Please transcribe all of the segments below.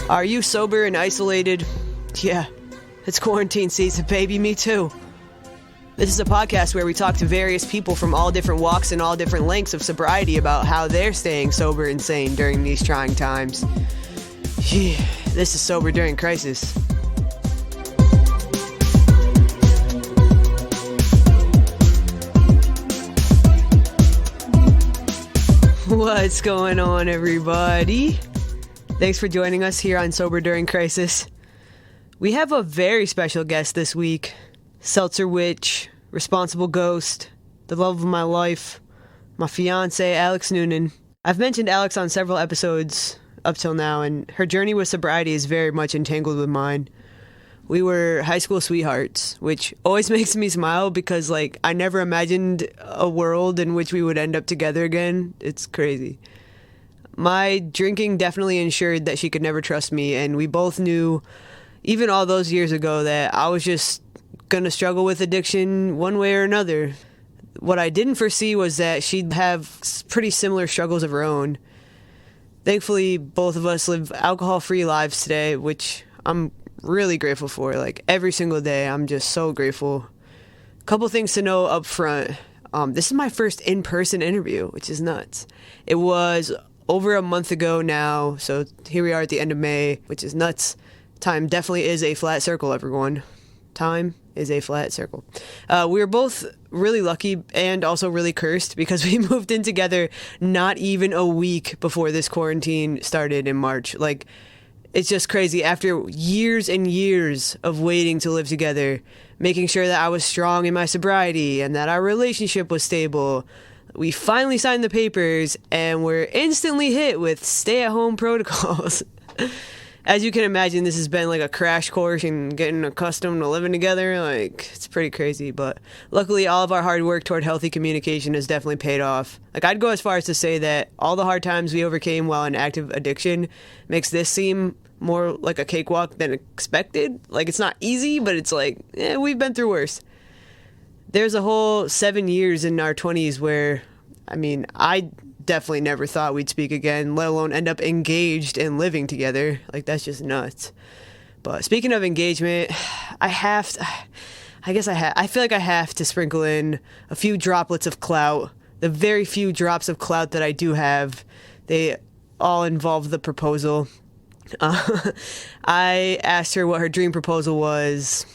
Are you sober and isolated? Yeah, it's quarantine season, baby. Me too. This is a podcast where we talk to various people from all different walks and all different lengths of sobriety about how they're staying sober and sane during these trying times. This is Sober During Crisis. What's going on, everybody? Thanks for joining us here on Sober During Crisis. We have a very special guest this week. Seltzer Witch, Responsible Ghost, the love of my life, my fiancee, Alex Noonan. I've mentioned Alex on several episodes up till now, and her journey with sobriety is very much entangled with mine. We were high school sweethearts, which always makes me smile because, I never imagined a world in which we would end up together again. It's crazy. My drinking definitely ensured that she could never trust me, and we both knew, even all those years ago, that I was just gonna struggle with addiction one way or another. What I didn't foresee was that she'd have pretty similar struggles of her own. Thankfully, both of us live alcohol-free lives today, which I'm really grateful for. Every single day, I'm just so grateful. Couple things to know up front. This is my first in-person interview, which is nuts. It was over a month ago now, so here we are at the end of May, which is nuts. Time definitely is a flat circle, everyone. Time is a flat circle. We were both really lucky and also really cursed because we moved in together not even a week before this quarantine started in March. It's just crazy. After years and years of waiting to live together, making sure that I was strong in my sobriety and that our relationship was stable, we finally signed the papers and we're instantly hit with stay-at-home protocols. As you can imagine, this has been a crash course in getting accustomed to living together. It's pretty crazy, but luckily all of our hard work toward healthy communication has definitely paid off. I'd go as far as to say that all the hard times we overcame while in active addiction makes this seem more like a cakewalk than expected. It's not easy, but it's we've been through worse. There's a whole 7 years in our 20s where, I definitely never thought we'd speak again, let alone end up engaged and living together. That's just nuts. But speaking of engagement, I feel like I have to sprinkle in a few droplets of clout. The very few drops of clout that I do have, they all involve the proposal. I asked her what her dream proposal was,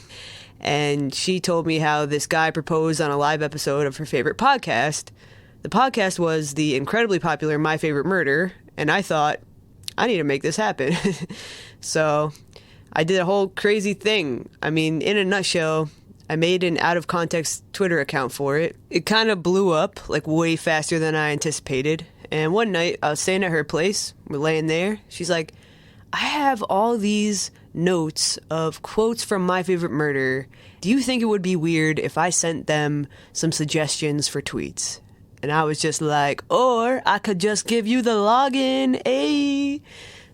and she told me how this guy proposed on a live episode of her favorite podcast. The podcast was the incredibly popular My Favorite Murder, and I thought, I need to make this happen. So I did a whole crazy thing. In a nutshell, I made an out-of-context Twitter account for it. It kind of blew up, way faster than I anticipated. And one night, I was staying at her place. We're laying there. She's like, I have all these notes of quotes from My Favorite Murder. Do you think it would be weird if I sent them some suggestions for tweets? And I was just like, or I could just give you the login, eh?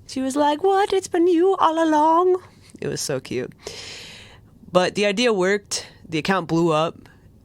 She was like, what? It's been you all along? It was so cute. But the idea worked. The account blew up.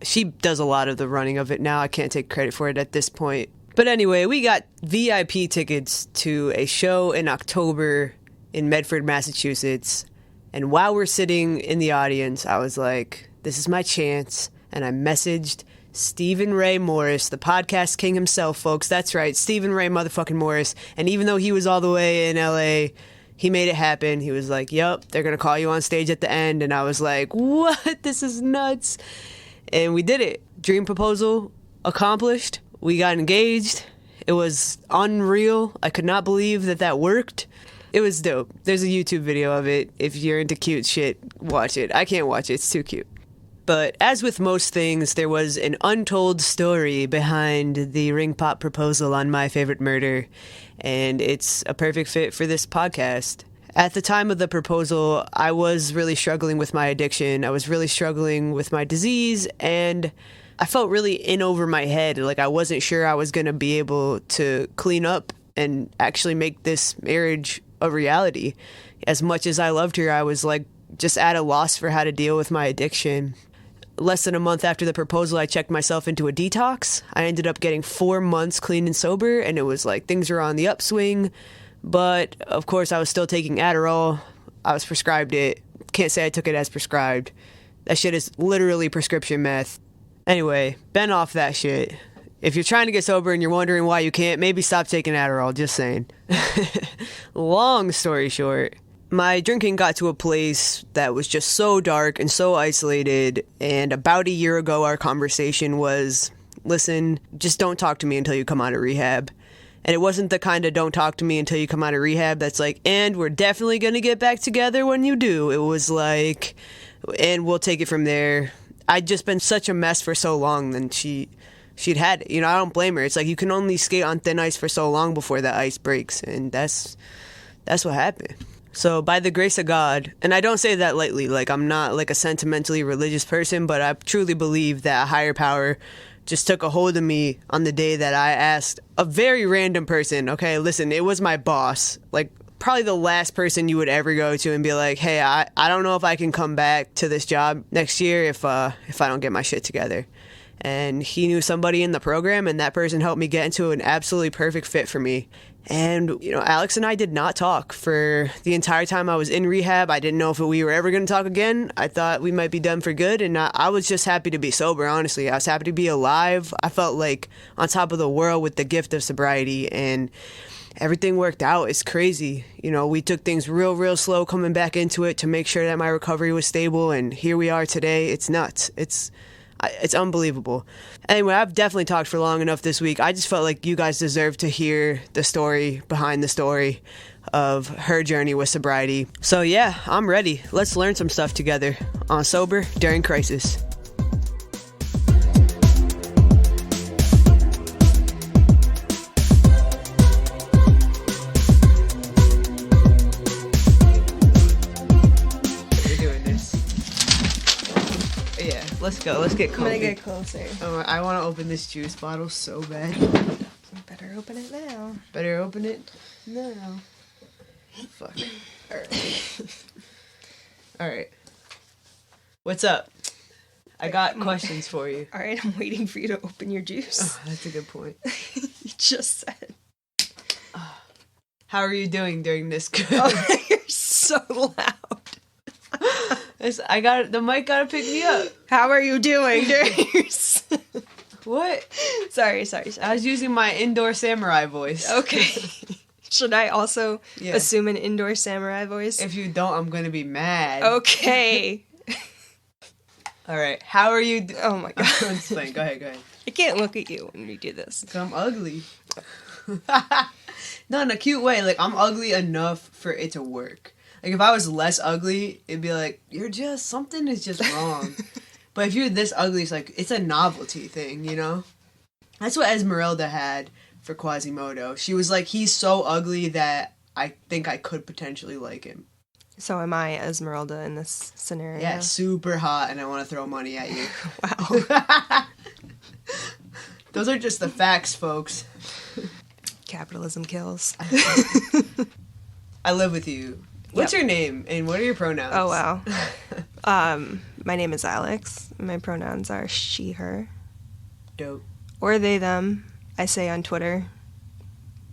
She does a lot of the running of it now. I can't take credit for it at this point. But anyway, we got VIP tickets to a show in October in Medford, Massachusetts. And while we're sitting in the audience, I was like, this is my chance. And I messaged Stephen Ray Morris, the podcast king himself, folks. That's right, Stephen Ray motherfucking Morris. And even though he was all the way in LA, he made it happen. He was like, yup, they're going to call you on stage at the end. And I was like, what? This is nuts. And we did it. Dream proposal accomplished. We got engaged. It was unreal. I could not believe that worked. It was dope. There's a YouTube video of it. If you're into cute shit, watch it. I can't watch it. It's too cute. But as with most things, there was an untold story behind the ring pop proposal on My Favorite Murder, and it's a perfect fit for this podcast. At the time of the proposal, I was really struggling with my addiction. I was really struggling with my disease, and I felt really in over my head. I wasn't sure I was going to be able to clean up and actually make this marriage a reality. As much as I loved her, I was just at a loss for how to deal with my addiction. Less than a month after the proposal, I checked myself into a detox. I ended up getting 4 months clean and sober, and it was things were on the upswing. But, of course, I was still taking Adderall. I was prescribed it. Can't say I took it as prescribed. That shit is literally prescription meth. Anyway, been off that shit. If you're trying to get sober and you're wondering why you can't, maybe stop taking Adderall, just saying. Long story short, my drinking got to a place that was just so dark and so isolated, and about a year ago our conversation was, listen, just don't talk to me until you come out of rehab. And it wasn't the kind of don't talk to me until you come out of rehab that's like, and we're definitely going to get back together when you do. It was like, and we'll take it from there. I'd just been such a mess for so long, and she'd had it. You know, I don't blame her. It's like you can only skate on thin ice for so long before the ice breaks, and that's what happened. So by the grace of God, and I don't say that lightly, like I'm not like a sentimentally religious person, but I truly believe that a higher power just took a hold of me on the day that I asked a very random person, okay, listen, it was my boss, like probably the last person you would ever go to and be like, hey, I don't know if I can come back to this job next year if I don't get my shit together. And he knew somebody in the program, and that person helped me get into an absolutely perfect fit for me. And, you know, Alex and I did not talk for the entire time I was in rehab. I didn't know if we were ever going to talk again. I thought we might be done for good, and I was just happy to be sober, honestly. I was happy to be alive. I felt like on top of the world with the gift of sobriety, and everything worked out. It's crazy. You know, we took things real slow coming back into it to make sure that my recovery was stable, and here we are today. It's nuts. It's unbelievable. Anyway, I've definitely talked for long enough this week. I just felt like you guys deserve to hear the story behind the story of her journey with sobriety. So yeah, I'm ready. Let's learn some stuff together on Sober During Crisis. Let's go. Let's get comfy. I'm gonna get closer. Oh, I want to open this juice bottle so bad. Better open it now. Better open it now. Fuck. Alright. Alright. What's up? I got questions for you. Alright, I'm waiting for you to open your juice. Oh, that's a good point. You just said. How are you doing during this? Oh, you're so loud. The mic gotta pick me up. How are you doing during your... What? Sorry. I was using my indoor samurai voice. Okay. Should I also assume an indoor samurai voice? If you don't, I'm gonna be mad. Okay. Alright, how are you... Oh my god. I'm just playing. Go ahead. I can't look at you when we do this. I'm ugly. No, in a cute way. Like, I'm ugly enough for it to work. Like, if I was less ugly, it'd be like, something is just wrong. But if you're this ugly, it's like, it's a novelty thing, you know? That's what Esmeralda had for Quasimodo. She was like, he's so ugly that I think I could potentially like him. So am I Esmeralda in this scenario? Yeah, super hot, and I want to throw money at you. Wow. Those are just the facts, folks. Capitalism kills. I live with you. What's your name, and what are your pronouns? Oh, wow. My name is Alex. My pronouns are she, her. Dope. Or they, them. I say on Twitter.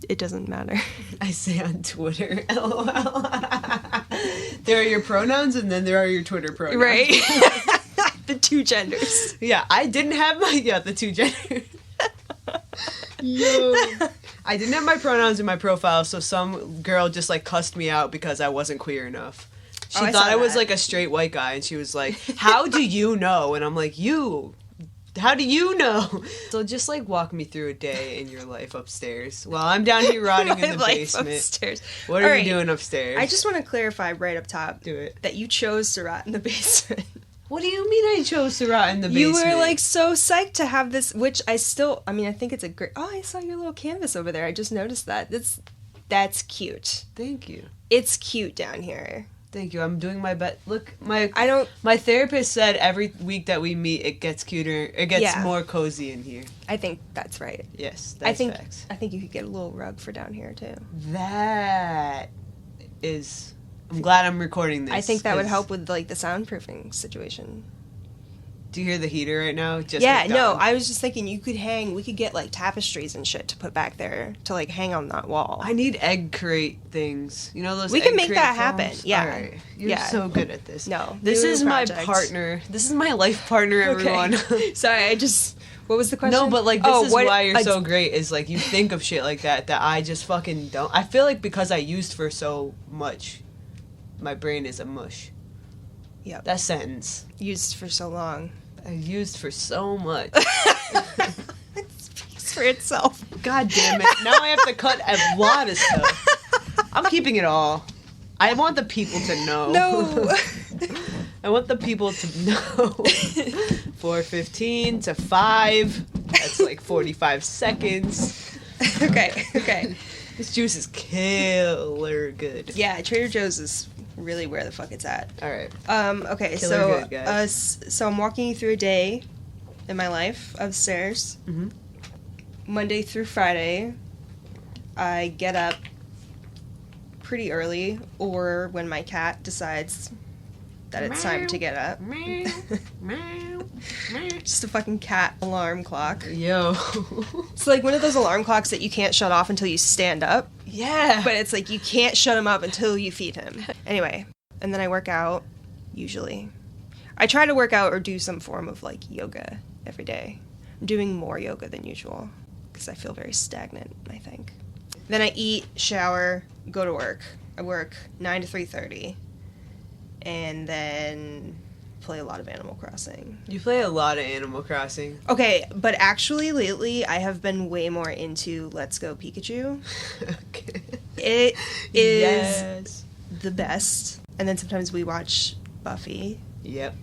It doesn't matter. I say on Twitter, LOL. There are your pronouns, and then there are your Twitter pronouns. Right. The two genders. Yeah, I didn't have the two genders. Yo. I didn't have my pronouns in my profile, so some girl just, like, cussed me out because I wasn't queer enough. She thought I was, like, a straight white guy, and she was like, how do you know? And I'm like, how do you know? So just, like, walk me through a day in your life upstairs. Well, I'm down here rotting in the basement. Upstairs. What are you doing upstairs? I just want to clarify right up top. Do it. That you chose to rot in the basement. What do you mean I chose to rot in the basement? You were, like, so psyched to have this, which I think it's a great... Oh, I saw your little canvas over there. I just noticed that. That's cute. Thank you. It's cute down here. Thank you. I'm doing my best. Look, my therapist said every week that we meet, it gets cuter. It gets more cozy in here. I think that's right. Yes, that's facts. I think you could get a little rug for down here, too. That is... I'm glad I'm recording this. I think that would help with, like, the soundproofing situation. Do you hear the heater right now? Just yeah, kicked no, on. I was just thinking we could get like tapestries and shit to put back there to like hang on that wall. I need egg crate things. You know those We egg can make crate that foams? happen. Yeah. All right. You're Yeah. so good at this. No, This new is my project. partner. This is my life partner, everyone. Okay. Sorry, what was the question? No, but like this is what- why you're so great is like you think of shit like that I just fucking don't. I feel like because I used for so much, my brain is a mush. Yep. That sentence. Used for so long. I used for so much. It speaks for itself. God damn it. Now I have to cut a lot of stuff. I'm keeping it all. I want the people to know. No. I want the people to know. 4:15 to 5. That's like 45 seconds. Okay. This juice is killer good. Yeah, Trader Joe's is really where the fuck it's at. All right. Okay, Killer so good, guys. so I'm walking you through a day in my life upstairs. Mm-hmm. Monday through Friday, I get up pretty early, or when my cat decides that it's time to get up. Just a fucking cat alarm clock. Yo. It's like one of those alarm clocks that you can't shut off until you stand up. Yeah. But it's like you can't shut him up until you feed him. Anyway, and then I work out, usually. I try to work out or do some form of like yoga every day. I'm doing more yoga than usual because I feel very stagnant, I think. Then I eat, shower, go to work. I work 9 to 3:30. And then play a lot of Animal Crossing. You play a lot of Animal Crossing. Okay, but actually lately I have been way more into Let's Go Pikachu. Okay. It is Yes. the best. And then sometimes we watch Buffy. Yep.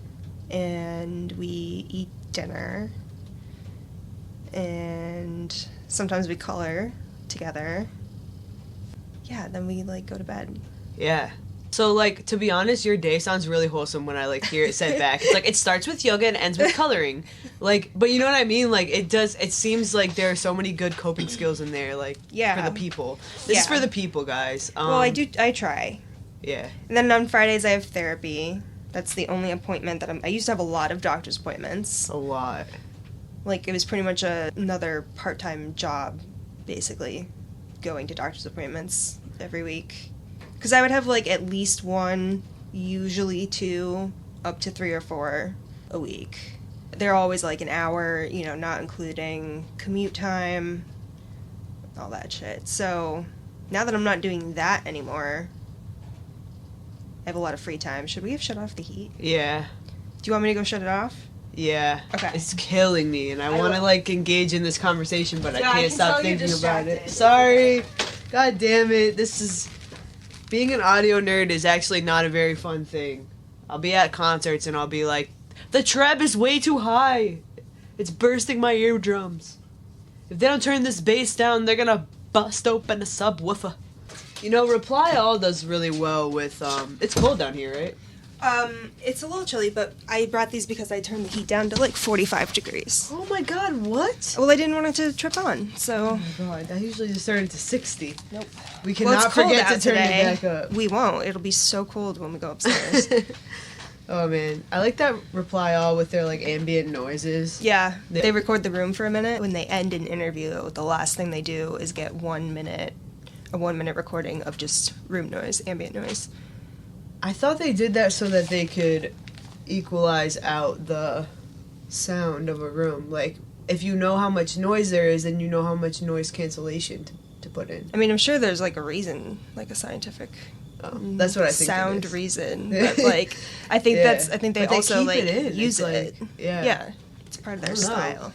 And we eat dinner. And sometimes we color together. Yeah, then we like go to bed. Yeah. So, like, to be honest, your day sounds really wholesome when I, like, hear it said back. It's like, it starts with yoga and ends with coloring. Like, but you know what I mean? Like, it seems like there are so many good coping skills in there, like, Yeah. for the people. This is Yeah. for the people, guys. Well, I try. Yeah. And then on Fridays I have therapy. That's the only appointment that I used to have a lot of doctor's appointments. A lot. Like, it was pretty much another part-time job, basically, going to doctor's appointments every week. Because I would have, like, at least one, usually 2, up to 3 or 4 a week. They're always, like, an hour, you know, not including commute time, all that shit. So, now that I'm not doing that anymore, I have a lot of free time. Should we have shut off the heat? Yeah. Do you want me to go shut it off? Yeah. Okay. It's killing me, and I want to, will. like, engage in this conversation, but Yeah, I I can't can stop tell you're thinking about it. distracted. Sorry. God damn it. This is... Being an audio nerd is actually not a very fun thing. I'll be at concerts and I'll be like, the treb is way too high. It's bursting my eardrums. If they don't turn this bass down, they're gonna bust open a subwoofer. You know, Reply All does really well with, it's cold down here, right? It's a little chilly, but I brought these because I turned the heat down to, like, 45 degrees. Oh my god, what? Well, I didn't want it to trip on, so... Oh my god, I usually just turn it to 60. Nope. We Well, cannot it's cold forget to out turn today. it back up. We won't. It'll be so cold when we go upstairs. Oh man, I like that Reply All with their, like, ambient noises. Yeah, they record the room for a minute. When they end an interview, the last thing they do is get a 1 minute recording of just room noise, ambient noise. I thought they did that so that they could equalize out the sound of a room. Like, if you know how much noise there is, then you know how much noise cancellation to put in. I mean, I'm sure there's, like, a reason, like a scientific That's what I think. sound it is. reason. But, like, I think Yeah. I think they But also, keep like, it in. use It's it. like, yeah. Yeah. It's part of their I don't know. style.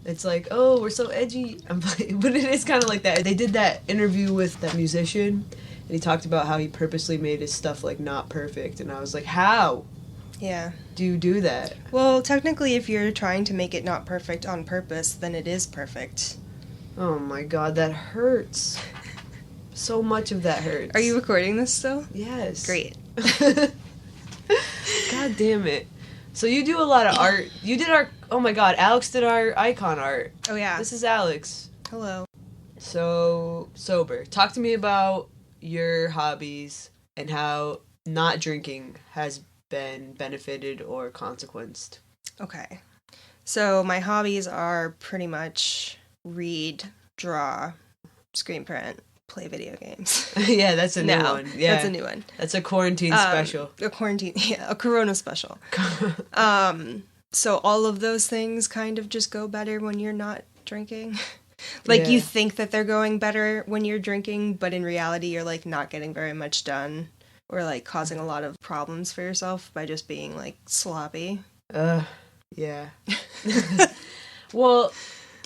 It's like, oh, we're so edgy. But it is kind of like that. They did that interview with that musician, and he talked about how he purposely made his stuff, like, not perfect. And I was like, how Yeah. do you do that? Well, technically, if you're trying to make it not perfect on purpose, then it is perfect. Oh my god, that hurts. So much of that hurts. Are you recording this still? Yes. Great. God damn it. So you do a lot of art. You did our... Oh my god, Alex did our icon art. Oh, yeah. This is Alex. Hello. So, sober. Talk to me about your hobbies and how not drinking has been benefited or consequenced. Okay. So my hobbies are pretty much read, draw, screen print, play video games. Yeah, that's a new one. Yeah, that's a new one. That's a quarantine special. A Corona special. So all of those things kind of just go better when you're not drinking. Like, you think that they're going better when you're drinking, but in reality, you're, like, not getting very much done or, like, causing a lot of problems for yourself by just being, like, sloppy. Yeah. Well,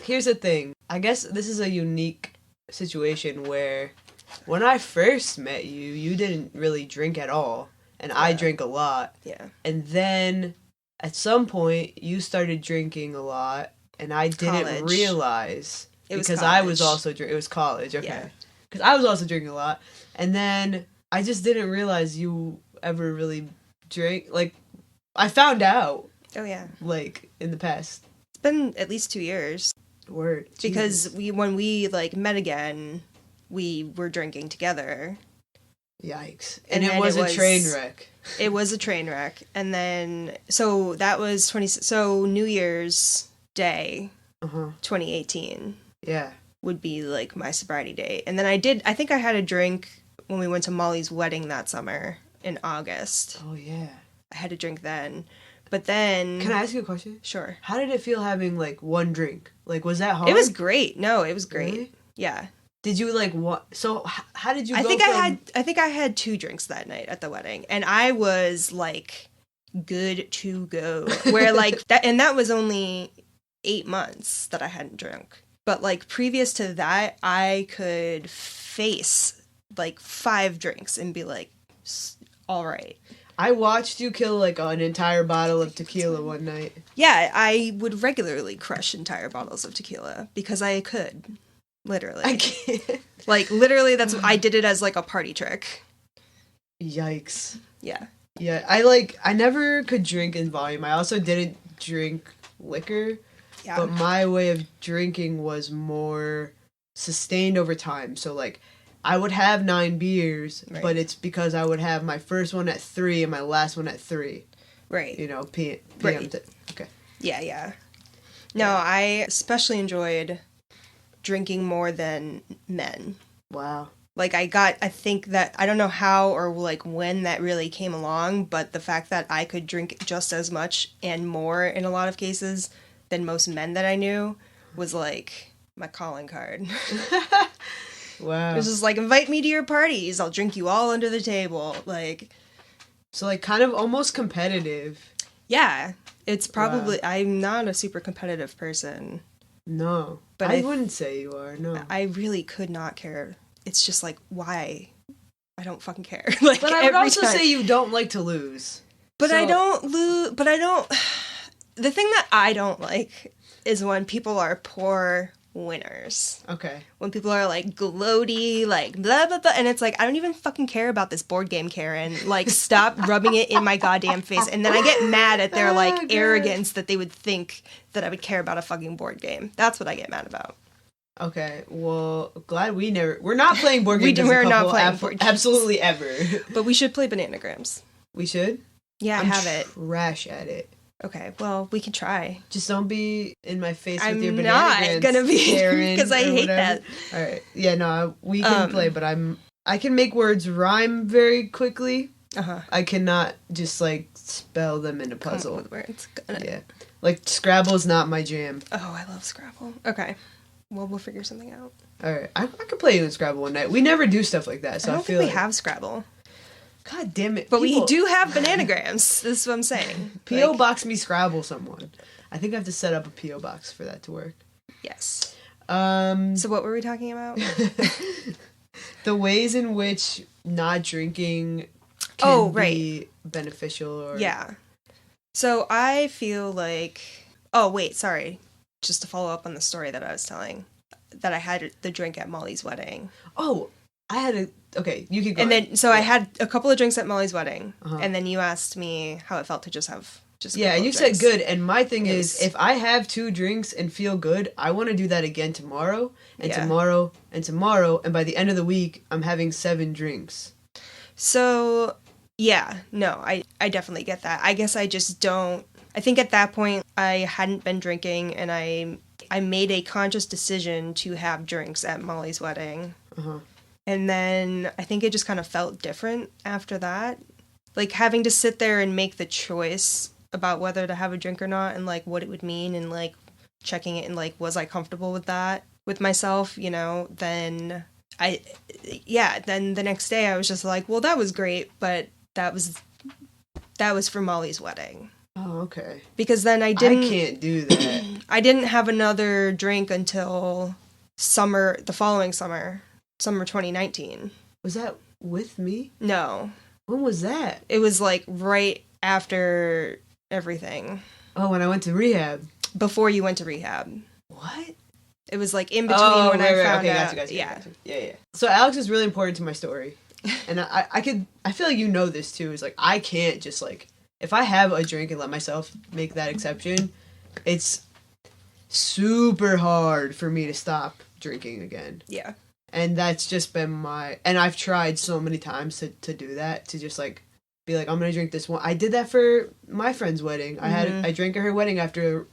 here's the thing. I guess this is a unique situation where when I first met you, you didn't really drink at all, and I drank a lot. Yeah. And then at some point, you started drinking a lot, and I didn't realize... Because I was also drinking. It was college, okay. Yeah. Because I was also drinking a lot. And then I just didn't realize you ever really drank. Like, I found out. Oh, yeah. Like, in the past. It's been at least 2 years. Word. Because when we, like, met again, we were drinking together. Yikes. And it was a train wreck. It was a train wreck. And then, so that was New Year's Day, 2018. Yeah. Would be, like, my sobriety date. And then I think I had a drink when we went to Molly's wedding that summer in August. Oh, yeah. I had a drink then. But then... Can I ask you a question? Sure. How did it feel having, like, one drink? Like, was that hard? It was great. No, it was great. Really? Yeah. Did you, like, what? So, how did you go I think I had 2 drinks that night at the wedding. And I was, like, good to go. Where, like, that was only 8 months that I hadn't drunk. But, like, previous to that, I could face, like, 5 drinks and be like, all right. I watched you kill, like, an entire bottle of tequila one night. Yeah, I would regularly crush entire bottles of tequila because I could. Literally. I can't. Like, literally, I did it as, like, a party trick. Yikes. Yeah. Yeah, I never could drink in volume. I also didn't drink liquor. Yeah. But my way of drinking was more sustained over time. So, like, I would have 9 beers, but it's because I would have my first one at 3 and my last one at 3. Right. You know, PM. Right. Okay. Yeah. No, I especially enjoyed drinking more than men. Wow. Like, I think that, I don't know how or, like, when that really came along, but the fact that I could drink just as much and more in a lot of cases than most men that I knew was, like, my calling card. Wow. It was just like, invite me to your parties. I'll drink you all under the table. Like... So, like, kind of almost competitive. Yeah. It's probably... Wow. I'm not a super competitive person. No. But I wouldn't say you are, no. I really could not care. It's just like, why? I don't fucking care. Like, but I would also say you don't like to lose. But I don't lose... But I don't... The thing that I don't like is when people are poor winners. Okay. When people are, like, gloaty, like, blah, blah, blah. And it's like, I don't even fucking care about this board game, Karen. Like, stop rubbing it in my goddamn face. And then I get mad at their, like, arrogance that they would think that I would care about a fucking board game. That's what I get mad about. Okay, well, glad we're not playing board games. We're not playing board games. Absolutely ever. But we should play Bananagrams. We should? Yeah, I have it. Trash at it. Okay, well, we can try. Just don't be in my face with your Bananagrams. I'm not gonna be, because I hate that. Alright, yeah, no, we can play, but I can make words rhyme very quickly. Uh-huh. I cannot just, like, spell them in a puzzle. Come up with words. Yeah. Like, Scrabble's not my jam. Oh, I love Scrabble. Okay. Well, we'll figure something out. Alright, I could play you in Scrabble one night. We never do stuff like that, so I don't feel think we have Scrabble. God damn it. But we do have Bananagrams. This is what I'm saying. P.O. Box me Scrabble someone. I think I have to set up a P.O. Box for that to work. Yes. So what were we talking about? The ways in which not drinking can be beneficial. Or... Yeah. So I feel like... Oh, wait, sorry. Just to follow up on the story that I was telling. That I had the drink at Molly's wedding. Oh, I had a... Okay, you keep going. And then, so I had a couple of drinks at Molly's wedding, and then you asked me how it felt to just have just a couple you of drinks. said good, and my thing is, if I have 2 drinks and feel good, I want to do that again tomorrow, and tomorrow, and tomorrow, and by the end of the week, I'm having 7 drinks. So, yeah, no, I definitely get that. I guess I just don't... I think at that point I hadn't been drinking, and I made a conscious decision to have drinks at Molly's wedding. Uh-huh. And then I think it just kind of felt different after that. Like, having to sit there and make the choice about whether to have a drink or not, and, like, what it would mean, and, like, checking it, and, like, was I comfortable with that with myself, you know? Then then the next day I was just like, well, that was great, but that was for Molly's wedding. Oh, okay. Because then I can't do that. I didn't have another drink until the following summer 2019. Was that with me? No. When was that? It was, like, right after everything. Oh, when I went to rehab. Before you went to rehab. What? It was, like, in between when I found out. Gotcha. Yeah. So Alex is really important to my story. And I feel like you know this, too. Is like, I can't just, like, if I have a drink and let myself make that exception, it's super hard for me to stop drinking again. Yeah. And that's just been and I've tried so many times to do that, to just, like, be like, I'm gonna drink this one. I did that for my friend's wedding. I drank at her wedding after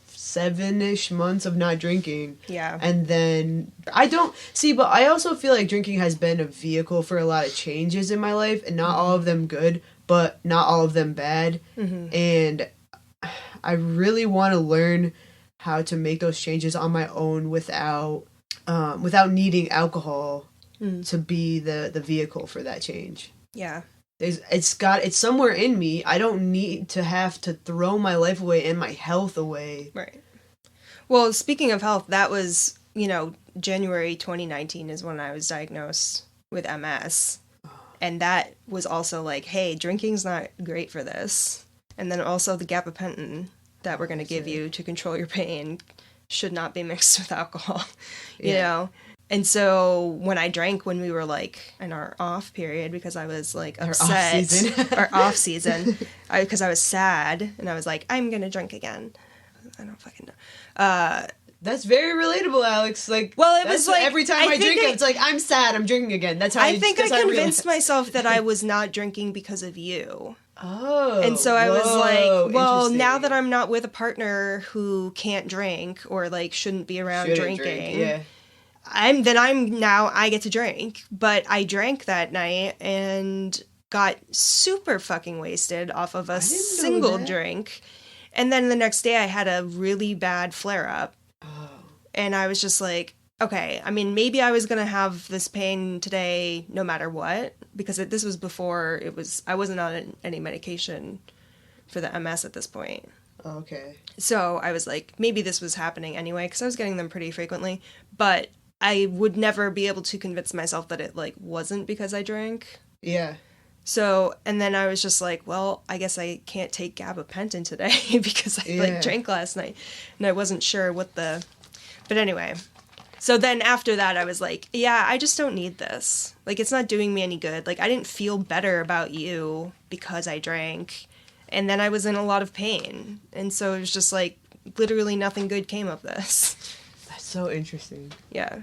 7-ish months of not drinking. Yeah. And then but I also feel like drinking has been a vehicle for a lot of changes in my life, and not all of them good, but not all of them bad. Mm-hmm. And I really want to learn how to make those changes on my own without needing alcohol to be the vehicle for that change. Yeah. It's somewhere in me. I don't need to have to throw my life away and my health away. Right. Well, speaking of health, that was, January 2019 is when I was diagnosed with MS. And that was also like, hey, drinking's not great for this. And then also the gabapentin that we're going to give you to control your pain should not be mixed with alcohol, you know? And so when I drank when we were, like, in our off period, because I was, like, upset. Our off season. Because I was sad, and I was like, I'm going to drink again. I don't fucking know. That's very relatable, Alex. Like, well, it was like every time I drink, it's like, I'm sad, I'm drinking again. That's how I convinced myself that I was not drinking because of you. Oh. And so I was like, well, now that I'm not with a partner who can't drink or, like, shouldn't be around drinking, I get to drink. But I drank that night and got super fucking wasted off of a single drink. And then the next day I had a really bad flare-up. Oh. And I was just like, okay, I mean, maybe I was going to have this pain today no matter what, because this was before I wasn't on any medication for the MS at this point. Okay. So I was like, maybe this was happening anyway, because I was getting them pretty frequently, but I would never be able to convince myself that it, like, wasn't because I drank. Yeah. So, and then I was just like, well, I guess I can't take gabapentin today because I drank last night, and I wasn't sure but anyway. So then after that, I was like, yeah, I just don't need this. Like, it's not doing me any good. Like, I didn't feel better about you because I drank. And then I was in a lot of pain. And so it was just like, literally nothing good came of this. That's so interesting. Yeah.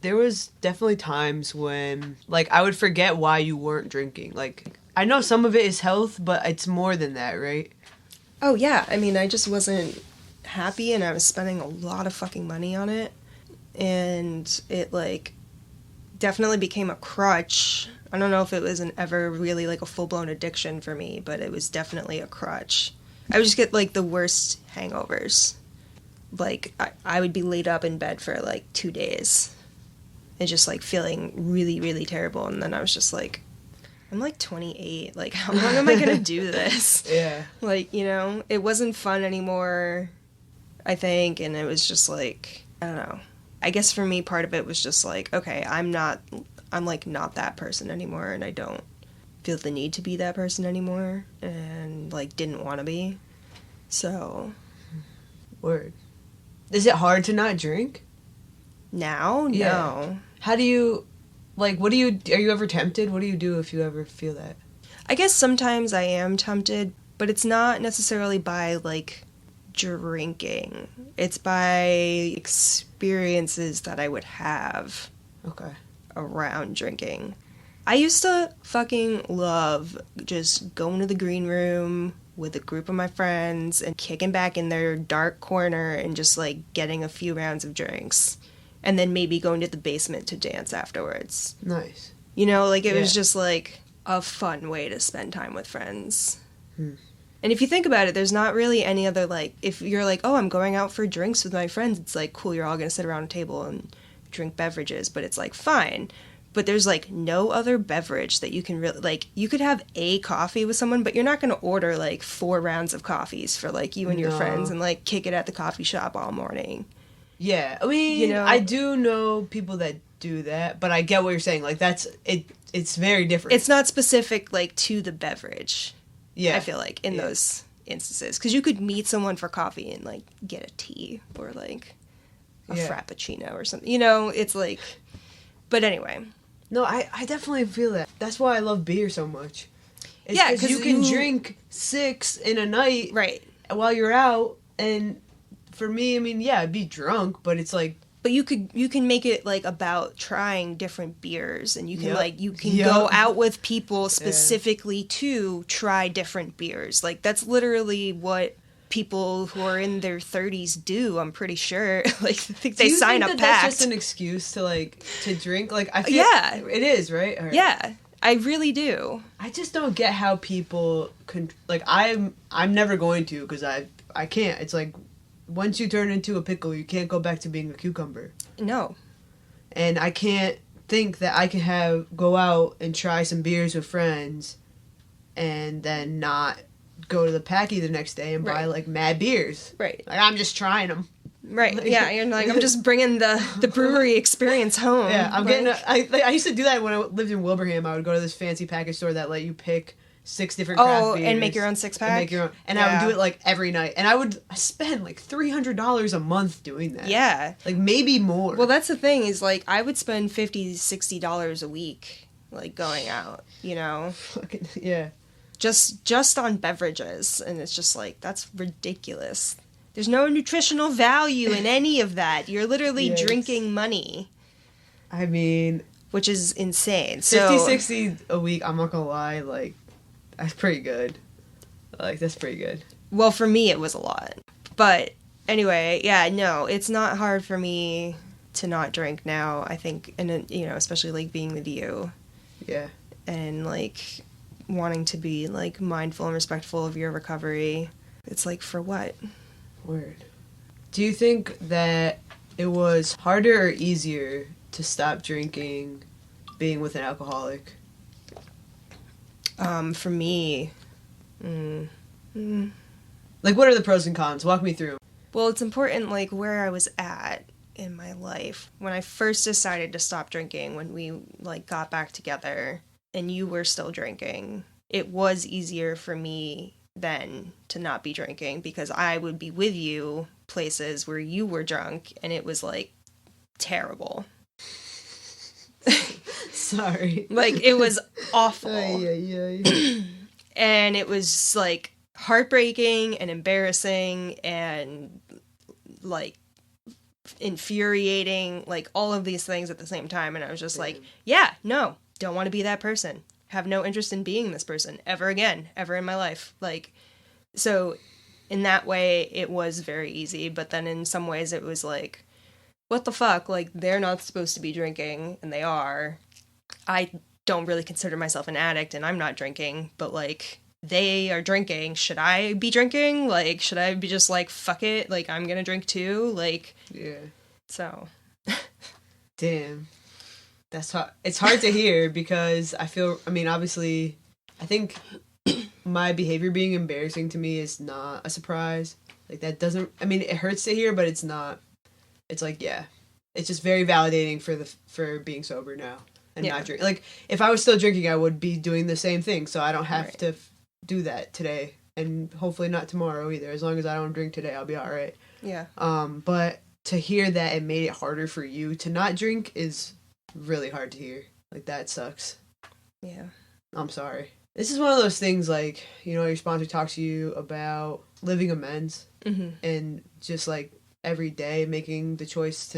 There was definitely times when, like, I would forget why you weren't drinking. Like, I know some of it is health, but it's more than that, right? Oh, yeah. I mean, I just wasn't happy, and I was spending a lot of fucking money on it. And it, like, definitely became a crutch. I don't know if it was ever really, like, a full-blown addiction for me, but it was definitely a crutch. I would just get, like, the worst hangovers. Like, I would be laid up in bed for, like, 2 days. And just, like, feeling really, really terrible. And then I was just like, I'm, like, 28. Like, how long am I going to do this? Yeah. Like, it wasn't fun anymore, I think. And it was just, like, I don't know. I guess for me, part of it was just like, okay, I'm like not that person anymore, and I don't feel the need to be that person anymore, and, like, didn't want to be. So. Word. Is it hard to not drink? Now? Yeah. No. How do you, like, are you ever tempted? What do you do if you ever feel that? I guess sometimes I am tempted, but it's not necessarily by, like, drinking. It's by experiences that I would have around drinking. I used to fucking love just going to the green room with a group of my friends and kicking back in their dark corner and just like getting a few rounds of drinks and then maybe going to the basement to dance afterwards. Nice. You know, like it was just like a fun way to spend time with friends. And if you think about it, there's not really any other, like, if you're like, oh, I'm going out for drinks with my friends, it's like, cool, you're all going to sit around a table and drink beverages, but it's like, fine. But there's like no other beverage that you can really, like, you could have a coffee with someone, but you're not going to order like 4 rounds of coffees for like you and your friends and like kick it at the coffee shop all morning. Yeah, I mean, you know, I do know people that do that, but I get what you're saying. Like, that's, it's very different. It's not specific, like, to the beverage. Yeah. I feel like, in those instances. Because you could meet someone for coffee and, like, get a tea or, like, a frappuccino or something. You know, it's like... But anyway. No, I definitely feel that. That's why I love beer so much. It's because you can drink 6 in a night while you're out, and for me, I mean, yeah, I'd be drunk, but it's like... But you can make it, like, about trying different beers, and you can, like, you can go out with people specifically to try different beers. Like, that's literally what people who are in their 30s do, I'm pretty sure. Like, I think they sign a pact. That's just an excuse to, like, to drink? Like, I feel... Yeah. It is, right? Right? Yeah, I really do. I just don't get how people can... Like, I'm never going to, because I can't. It's like... Once you turn into a pickle, you can't go back to being a cucumber. No. And I can't think that I can go out and try some beers with friends and then not go to the Packy the next day and buy, like, mad beers. Right. Like, I'm just trying them. Right. Like, yeah, you're like, I'm just bringing the brewery experience home. Yeah, I'm getting... I used to do that when I lived in Wilbraham. I would go to this fancy package store that let you pick 6 different craft beers. And make your own 6-pack? And make your own. And I would do it, like, every night. And I would spend, like, $300 a month doing that. Yeah. Like, maybe more. Well, that's the thing, is, like, I would spend $50, $60 a week, like, going out, you know? Fucking, yeah. Just on beverages. And it's just, like, that's ridiculous. There's no nutritional value in any of that. You're literally drinking money. I mean... Which is insane. 50, 60 a week, I'm not gonna lie, like... That's pretty good. Like, that's pretty good. Well, for me, it was a lot. But, anyway, yeah, no, it's not hard for me to not drink now, I think, and, you know, especially, like, being with you. Yeah. And, like, wanting to be, like, mindful and respectful of your recovery. It's like, for what? Word. Do you think that it was harder or easier to stop drinking being with an alcoholic? For me, like, what are the pros and cons? Walk me through. Well, it's important, like, where I was at in my life. When I first decided to stop drinking, when we, like, got back together, and you were still drinking, it was easier for me then to not be drinking, because I would be with you places where you were drunk, and it was, like, terrible. Sorry. Like, it was awful. And it was, like, heartbreaking and embarrassing and, like, infuriating, like, all of these things at the same time. And I was just like, yeah, no, don't want to be that person. Have no interest in being this person ever again, ever in my life. Like, so in that way, it was very easy. But then in some ways, it was like, what the fuck? Like, they're not supposed to be drinking, and they are. I don't really consider myself an addict, and I'm not drinking, but, like, they are drinking. Should I be drinking? Like, should I be just like, fuck it, like, I'm gonna drink too? Like, yeah. So. Damn. That's hard. It's hard to hear, because I mean, obviously, I think my behavior being embarrassing to me is not a surprise. Like, that doesn't, I mean, it hurts to hear, but it's not. It's like, yeah, it's just very validating for being sober now and not drinking. Like, if I was still drinking, I would be doing the same thing, so I don't have to do that today, and hopefully not tomorrow either. As long as I don't drink today, I'll be all right. Yeah. But to hear that it made it harder for you to not drink is really hard to hear. Like, that sucks. Yeah. I'm sorry. This is one of those things, like, you know, your sponsor talks to you about living amends, and just, like, every day making the choice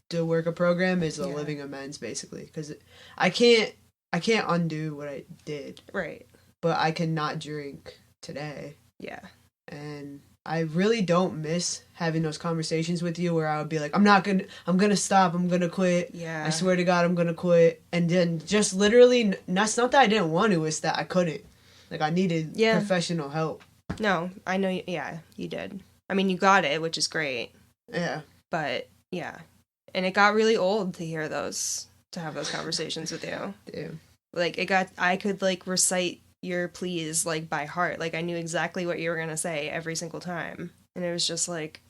to work a program is a living amends, basically, because I can't undo what I did, right? But I cannot drink today, Yeah. And I really don't miss having those conversations with you where I would be like, I'm gonna stop, I'm gonna quit. Yeah. I swear to God, I'm gonna quit. And then just literally, that's not that I didn't want to, it's that I couldn't. Like, I needed professional help. No, I know, you did. I mean, you got it, which is great. Yeah. But, yeah. And it got really old to have those conversations with you. Yeah. Like, I could, like, recite your pleas, like, by heart. Like, I knew exactly what you were gonna say every single time. And it was just like,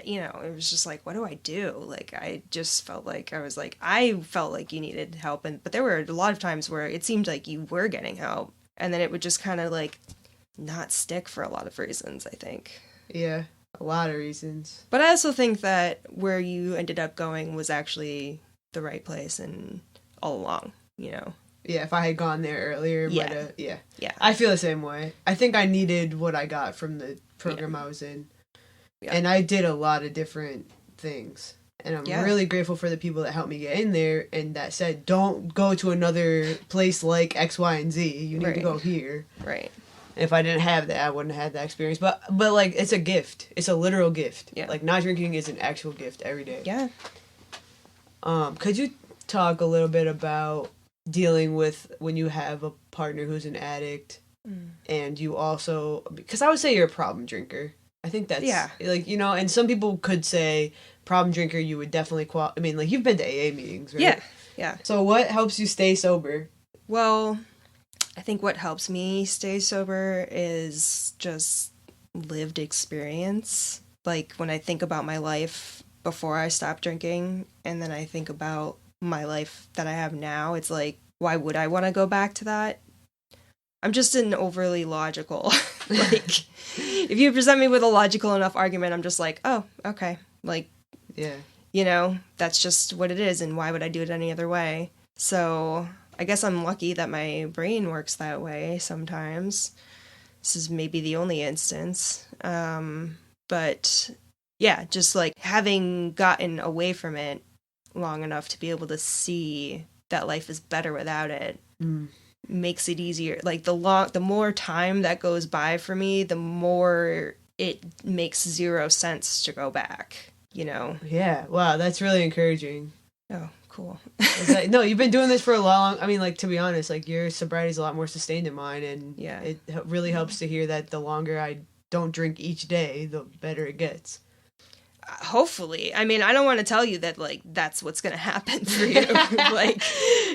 it was just like, what do I do? Like, I just felt like, I felt like you needed help. But there were a lot of times where it seemed like you were getting help. And then it would just kind of, like, not stick for a lot of reasons, I think. Yeah, a lot of reasons. But I also think that where you ended up going was actually the right place and all along, Yeah, if I had gone there earlier, Yeah. Yeah. Yeah. I feel the same way. I think I needed what I got from the program I was in. Yeah. And I did a lot of different things. And I'm really grateful for the people that helped me get in there and that said, don't go to another place like X, Y, and Z. You need to go here. Right. If I didn't have that, I wouldn't have had that experience. But like, it's a gift. It's a literal gift. Yeah. Like, not drinking is an actual gift every day. Yeah. Could you talk a little bit about dealing with when you have a partner who's an addict and you also, because I would say you're a problem drinker. I think that's, like, and some people could say problem drinker, you would definitely I mean, like, you've been to AA meetings, right? Yeah, yeah. So what helps you stay sober? Well, I think what helps me stay sober is just lived experience. Like, when I think about my life before I stopped drinking, and then I think about my life that I have now, it's like, why would I want to go back to that? I'm just an overly logical, like, if you present me with a logical enough argument, I'm just like, oh, okay, like, that's just what it is, and why would I do it any other way? So I guess I'm lucky that my brain works that way sometimes. This is maybe the only instance. But yeah, just like having gotten away from it long enough to be able to see that life is better without it makes it easier. Like, the more time that goes by for me, the more it makes zero sense to go back, Yeah. Wow, that's really encouraging. Oh, cool. No, you've been doing this for a long, I mean, like, to be honest, like, your sobriety is a lot more sustained than mine, and it really helps to hear that the longer I don't drink each day, the better it gets. Hopefully. I mean, I don't want to tell you that, like, that's what's going to happen for you. Like,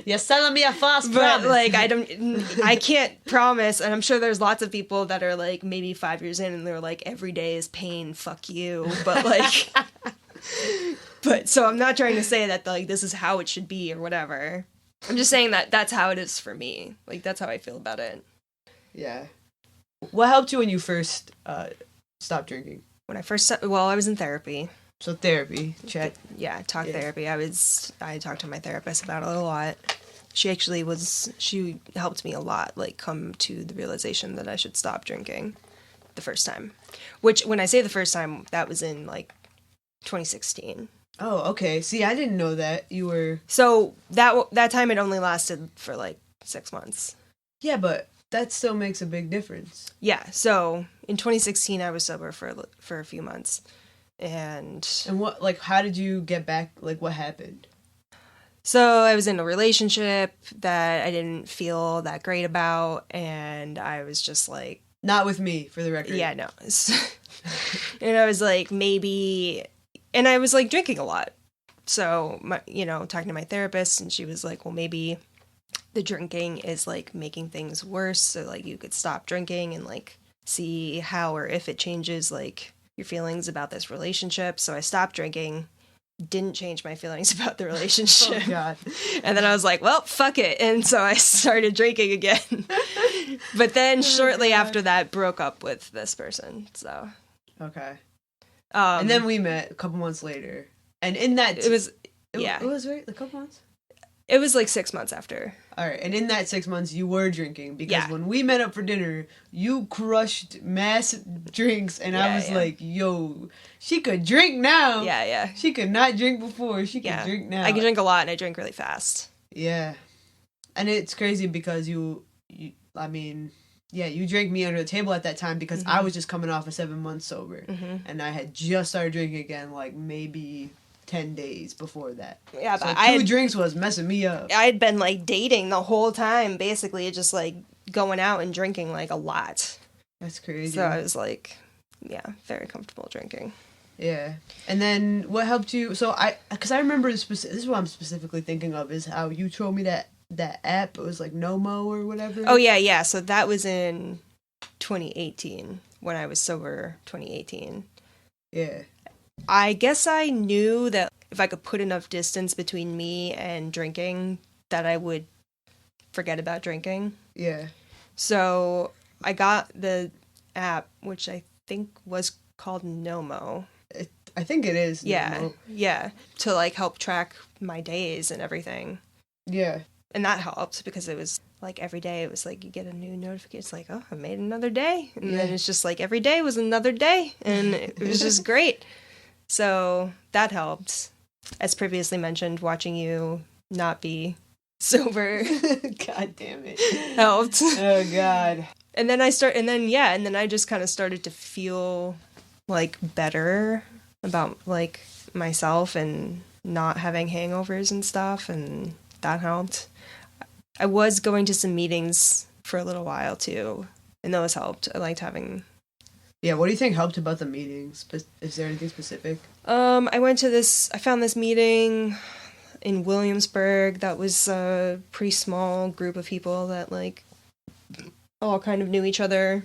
you're selling me a false promise. But, like, I can't promise, and I'm sure there's lots of people that are, like, maybe 5 years in, and they're like, every day is pain, fuck you. But, like, so I'm not trying to say that, like, this is how it should be or whatever. I'm just saying that that's how it is for me. Like, that's how I feel about it. Yeah. What helped you when you first stopped drinking? When I first, I was in therapy. So therapy, check. Yeah, therapy. I talked to my therapist about it a lot. She helped me a lot, like, come to the realization that I should stop drinking the first time. Which, when I say the first time, that was in, like, 2016. Oh, okay. See, I didn't know that you were... So, that time it only lasted for, like, 6 months. Yeah, but that still makes a big difference. Yeah, so in 2016 I was sober for a few months. And what, like, how did you get back? Like, what happened? So I was in a relationship that I didn't feel that great about, and I was just like... Not with me, for the record. Yeah, no. And I was like, maybe... And I was, like, drinking a lot. So, talking to my therapist, and she was like, well, maybe the drinking is, like, making things worse, so, like, you could stop drinking and, like, see how or if it changes, like, your feelings about this relationship. So I stopped drinking, didn't change my feelings about the relationship. Oh, God. And then I was like, well, fuck it. And so I started drinking again. But then shortly after that, broke up with this person, so. Okay. And then we met a couple months later. And in that... It was right? A couple months? It was like 6 months after. All right. And in that 6 months, you were drinking. Because when we met up for dinner, you crushed mass drinks. And I was like, yo, she could drink now. Yeah, yeah. She could not drink before. She could drink now. I can drink a lot, and I drink really fast. Yeah. And it's crazy because you I mean, Yeah, you drank me under the table at that time because I was just coming off of 7 months sober. And I had just started drinking again, like, maybe 10 days before that. Yeah, so but two drinks was messing me up. I had been, like, dating the whole time, basically, just, like, going out and drinking, like, a lot. That's crazy. So I was, like, yeah, very comfortable drinking. Yeah. And then what helped you? So because I remember this is what I'm specifically thinking of, is how you told me that app, it was like Nomo or whatever. Oh, yeah. So that was in 2018, when I was sober, 2018. Yeah. I guess I knew that if I could put enough distance between me and drinking, that I would forget about drinking. Yeah. So I got the app, which I think was called Nomo. I think it is. Yeah. Nomo. Yeah. To, like, help track my days and everything. Yeah. And that helped because it was like every day it was like you get a new notification. It's like, oh, I made another day. And then it's just like every day was another day. And it was just great. So that helped. As previously mentioned, watching you not be sober. God damn it. Helped. Oh, God. And then I just kind of started to feel like better about like myself and not having hangovers and stuff. And that helped. I was going to some meetings for a little while too, and those helped. I liked having... Yeah, what do you think helped about the meetings? Is there anything specific? I found this meeting in Williamsburg that was a pretty small group of people that, like, all kind of knew each other,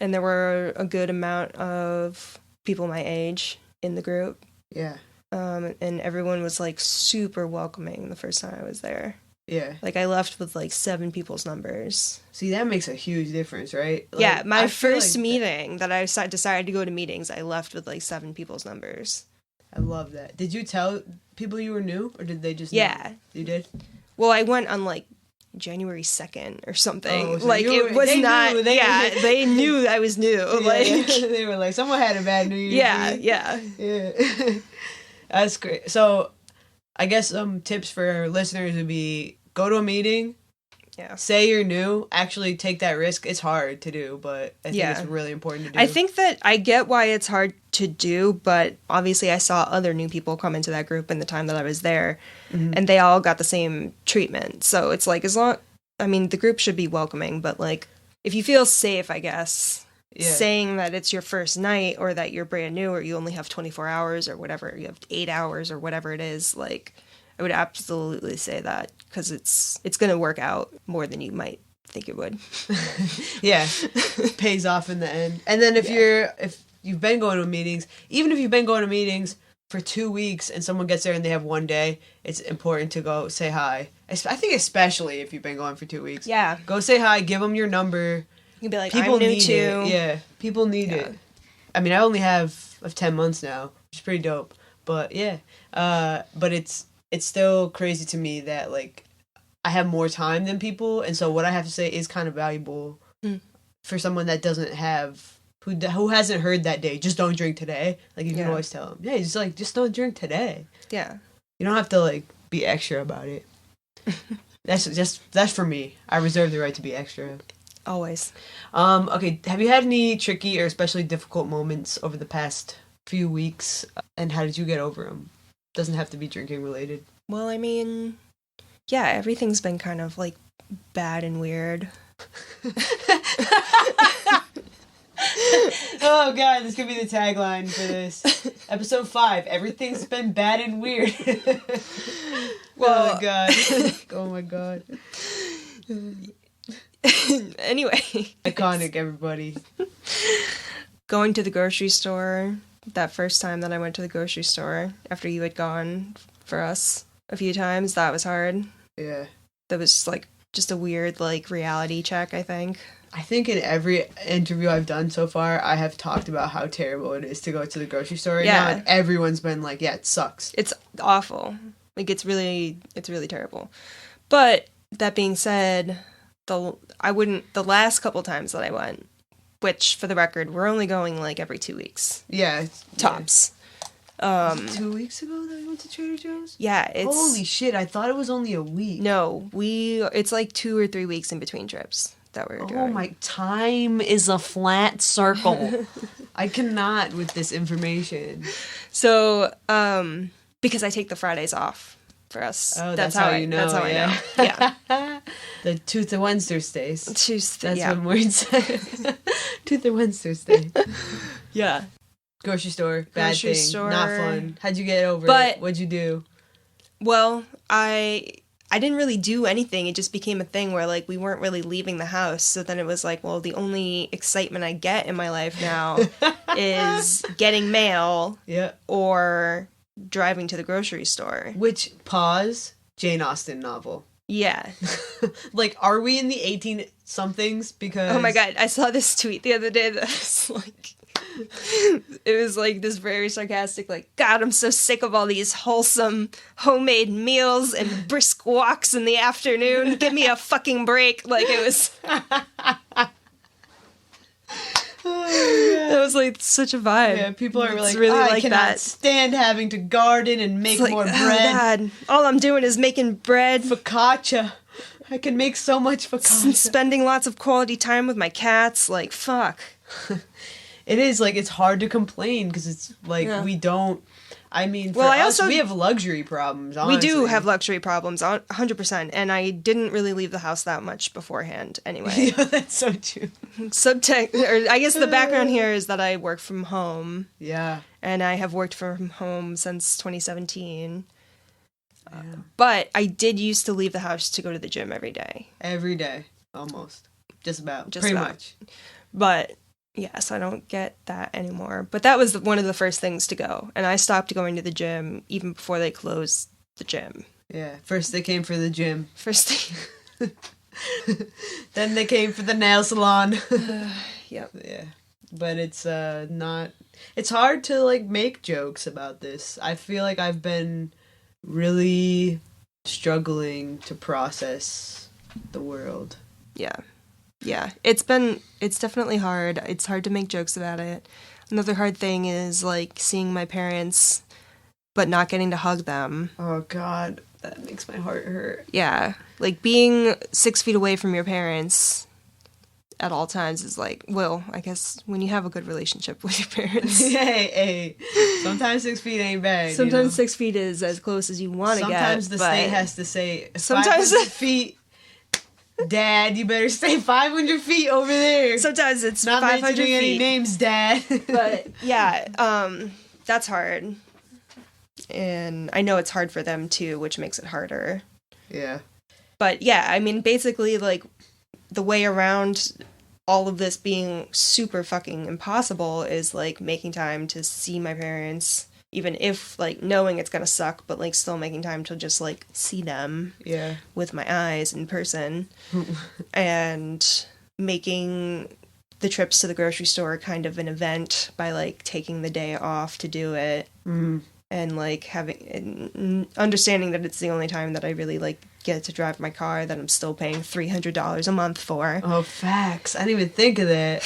and there were a good amount of people my age in the group. Yeah. And everyone was, like, super welcoming the first time I was there. Yeah. Like, I left with, like, 7 people's numbers. See, that makes a huge difference, right? Like, yeah, my first meeting that I decided to go to meetings, I left with, like, 7 people's numbers. I love that. Did you tell people you were new, or did they just Yeah. know? You did? Well, I went on, like, January 2nd or something. Oh, so like, it was not... Knew, they knew I was new. Yeah, like they were like, someone had a bad New Year's Eve. Yeah. That's great. So, I guess some tips for our listeners would be go to a meeting. Yeah. Say you're new. Actually take that risk. It's hard to do, but I think it's really important to do. I think that I get why it's hard to do, but obviously I saw other new people come into that group in the time that I was there, and they all got the same treatment. So it's like, the group should be welcoming, but like, if you feel safe, I guess, saying that it's your first night or that you're brand new or you only have 24 hours or whatever, you have 8 hours or whatever it is, like, I would absolutely say that because it's going to work out more than you might think it would. Yeah, pays off in the end. And then if you've been going to meetings, even if you've been going to meetings for 2 weeks and someone gets there and they have one day, it's important to go say hi. I think especially if you've been going for 2 weeks. Yeah. Go say hi, give them your number. You'd be like, people I'm new need too. It. Yeah, people need it. I mean, I only have 10 months now, which is pretty dope. But yeah, but it's still crazy to me that, like, I have more time than people, and so what I have to say is kind of valuable for someone that doesn't have, who hasn't heard that day, just don't drink today. Like, you can always tell them, yeah, just don't drink today. Yeah. You don't have to, like, be extra about it. That's for me. I reserve the right to be extra. Always. Okay, have you had any tricky or especially difficult moments over the past few weeks, and how did you get over them? Doesn't have to be drinking related. Well, I mean, yeah, everything's been kind of, like, bad and weird. Oh, God, this could be the tagline for this. Episode 5, everything's been bad and weird. Well, oh, God. Oh, my God. Anyway. Iconic, everybody. Going to the grocery store, that first time that I went to the grocery store, after you had gone for us a few times, that was hard. Yeah. That was, like, just a weird, like, reality check, I think. I think in every interview I've done so far, I have talked about how terrible it is to go to the grocery store right now, and everyone's been like, yeah, it sucks. It's awful. Like, it's really terrible. But, that being said, the last couple times that I went, which, for the record, we're only going, like, every 2 weeks. Yeah. Tops. Was it 2 weeks ago that we went to Trader Joe's? Yeah, Holy shit, I thought it was only a week. No, it's like 2 or 3 weeks in between trips. that we were doing. Oh my, time is a flat circle. I cannot with this information. So, because I take the Fridays off for us. Oh, that's how you know. That's how I know. Yeah. The Tuesday Wednesdays. That's what Maureen said. Tuesday Wednesday. Yeah. Grocery store. Bad Grocery thing. store. Not fun. How'd you get over But- it? What'd you do? Well, I didn't really do anything. It just became a thing where, like, we weren't really leaving the house. So then it was like, well, the only excitement I get in my life now is getting mail Yeah. or driving to the grocery store. Which, pause, Jane Austen novel. Yeah. Like, are we in the 18-somethings? Because... Oh my god, I saw this tweet the other day that was like... It was like this very sarcastic, like, God, I'm so sick of all these wholesome homemade meals and brisk walks in the afternoon. Give me a fucking break. Like, it was... It was like such a vibe. Yeah, people are It's like, really I like cannot that. stand having to garden and make It's like, more bread. Oh God, all I'm doing is making bread, Focaccia. I can make so much focaccia. spending lots of quality time with my cats. Like, fuck. It is, like, it's hard to complain because it's, like, Yeah. we don't... I mean, for Well, I us, also- we have luxury problems, honestly. We do have luxury problems, 100%, and I didn't really leave the house that much beforehand anyway. Yeah, that's so true. I guess the background here is that I work from home, Yeah. and I have worked from home since 2017. Yeah. But I did used to leave the house to go to the gym every day. Every day. Almost. Just about. Just Pretty about. much. But yes, I don't get that anymore. But that was one of the first things to go. And I stopped going to the gym even before they closed the gym. Yeah. First they came for the gym. First thing. Then they came for the nail salon. Yep. Yeah. But it's not... It's hard to, like, make jokes about this. I feel like I've been really struggling to process the world. Yeah. Yeah. It's definitely hard. It's hard to make jokes about it. Another hard thing is, like, seeing my parents but not getting to hug them. Oh, God. That makes my heart hurt. Yeah. Like, being 6 feet away from your parents at all times is like, well, I guess when you have a good relationship with your parents. Hey. Sometimes 6 feet ain't bad. Sometimes you know? 6 feet is as close as you want to get. Sometimes the but state has to say, sometimes 500 feet. Dad, you better stay 500 feet over there. Sometimes it's Not 500 mentioning feet. any names, Dad. But yeah, that's hard. And I know it's hard for them too, which makes it harder. Yeah. But yeah, I mean, basically, like, the way around all of this being super fucking impossible is, like, making time to see my parents, even if, like, knowing it's gonna suck, but, like, still making time to just, like, see them Yeah. with my eyes in person. And making the trips to the grocery store kind of an event by, like, taking the day off to do it. Mm. And, like, understanding that it's the only time that I really, like, get to drive my car that I'm still paying $300 a month for. Oh, facts. I didn't even think of that.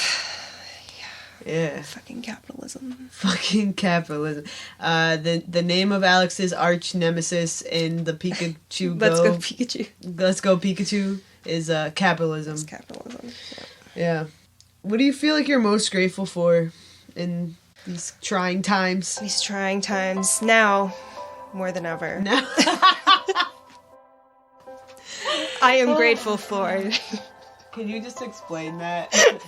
Yeah. Fucking capitalism. Fucking capitalism. The name of Alex's arch nemesis in the Pikachu Let's go Pikachu. Let's Go Pikachu is capitalism. It's capitalism. Yeah. What do you feel like you're most grateful for in these trying times? These trying times. Now, more than ever. Now. I am grateful for... Can you just explain that? So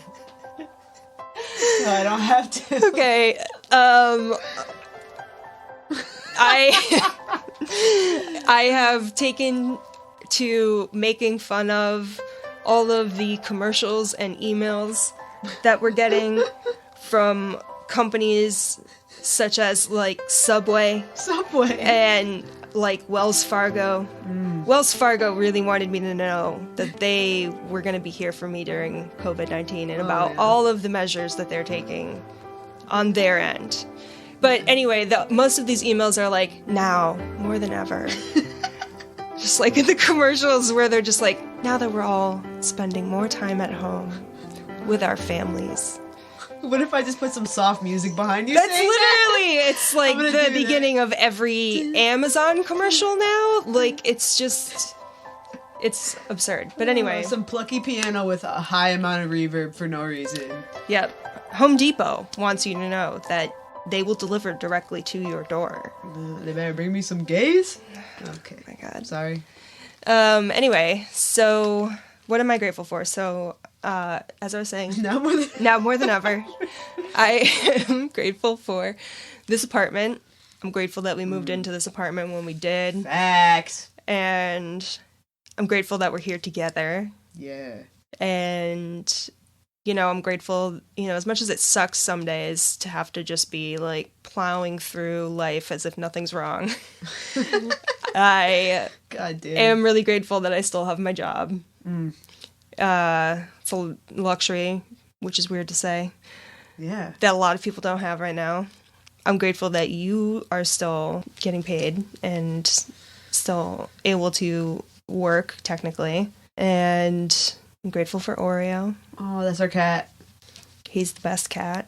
I don't have to. Okay, I have taken to making fun of all of the commercials and emails that we're getting from companies such as, like, Subway and, like, Wells Fargo. Wells Fargo really wanted me to know that they were going to be here for me during COVID-19 and about yeah. all of the measures that they're taking on their end. But anyway, most of these emails are like, now, more than ever. Just like in the commercials where they're just like, now that we're all spending more time at home with our families. What if I just put some soft music behind you? That's saying literally, that? it's like I'm gonna the do beginning of every Amazon commercial now. Like, it's It's absurd. But anyway. Some plucky piano with a high amount of reverb for no reason. Yep. Home Depot wants you to know that they will deliver directly to your door. They better bring me some gays? Okay. Oh my God. Sorry. Anyway, so what am I grateful for? So, as I was saying, now more than ever, I am grateful for this apartment. I'm grateful that we moved into this apartment when we did. Facts. And I'm grateful that we're here together. Yeah. And, I'm grateful, as much as it sucks some days to have to just be, like, plowing through life as if nothing's wrong. I am really grateful that I still have my job. It's a luxury, which is weird to say. Yeah. That a lot of people don't have right now. I'm grateful that you are still getting paid and still able to work, technically. And I'm grateful for Oreo. Oh, that's our cat. He's the best cat.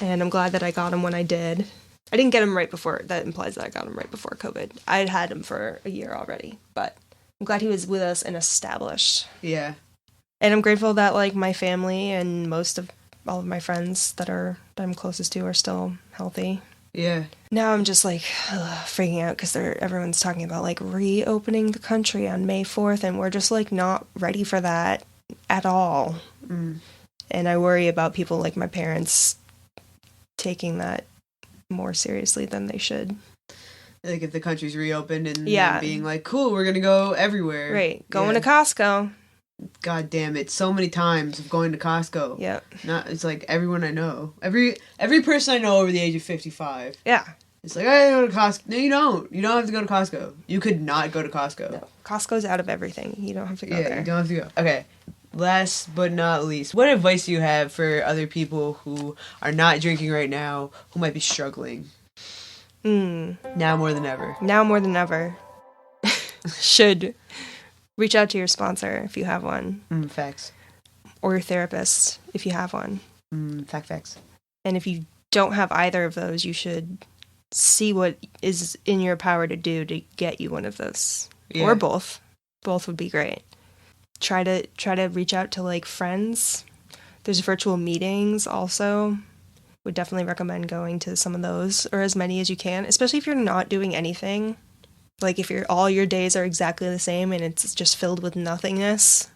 And I'm glad that I got him when I did. I didn't get him right before. That implies that I got him right before COVID. I'd had him for a year already. But I'm glad he was with us and established. Yeah. And I'm grateful that, like, my family and most of all of my friends that I'm closest to are still healthy. Yeah. Now I'm just, like, freaking out because everyone's talking about, like, reopening the country on May 4th, and we're just, like, not ready for that at all. And I worry about people like my parents taking that more seriously than they should. Like, if the country's reopened and them being like, cool, we're gonna go everywhere. Right. Going to Costco. God damn it. So many times of going to Costco. Yep. It's like everyone I know. Every person I know over the age of 55. Yeah. It's like, I go to Costco. No, you don't. You don't have to go to Costco. You could not go to Costco. No. Costco's out of everything. You don't have to go there. Yeah, you don't have to go. Okay. Last but not least, what advice do you have for other people who are not drinking right now, who might be struggling? Now more than ever. Now more than ever. Should reach out to your sponsor if you have one. Facts. Or your therapist if you have one. Facts. And if you don't have either of those, you should see what is in your power to do to get you one of those. Yeah. Or both. Both would be great. Try to reach out to, like, friends. There's virtual meetings also. Would definitely recommend going to some of those, or as many as you can, especially if you're not doing anything. Like, if all your days are exactly the same and it's just filled with nothingness.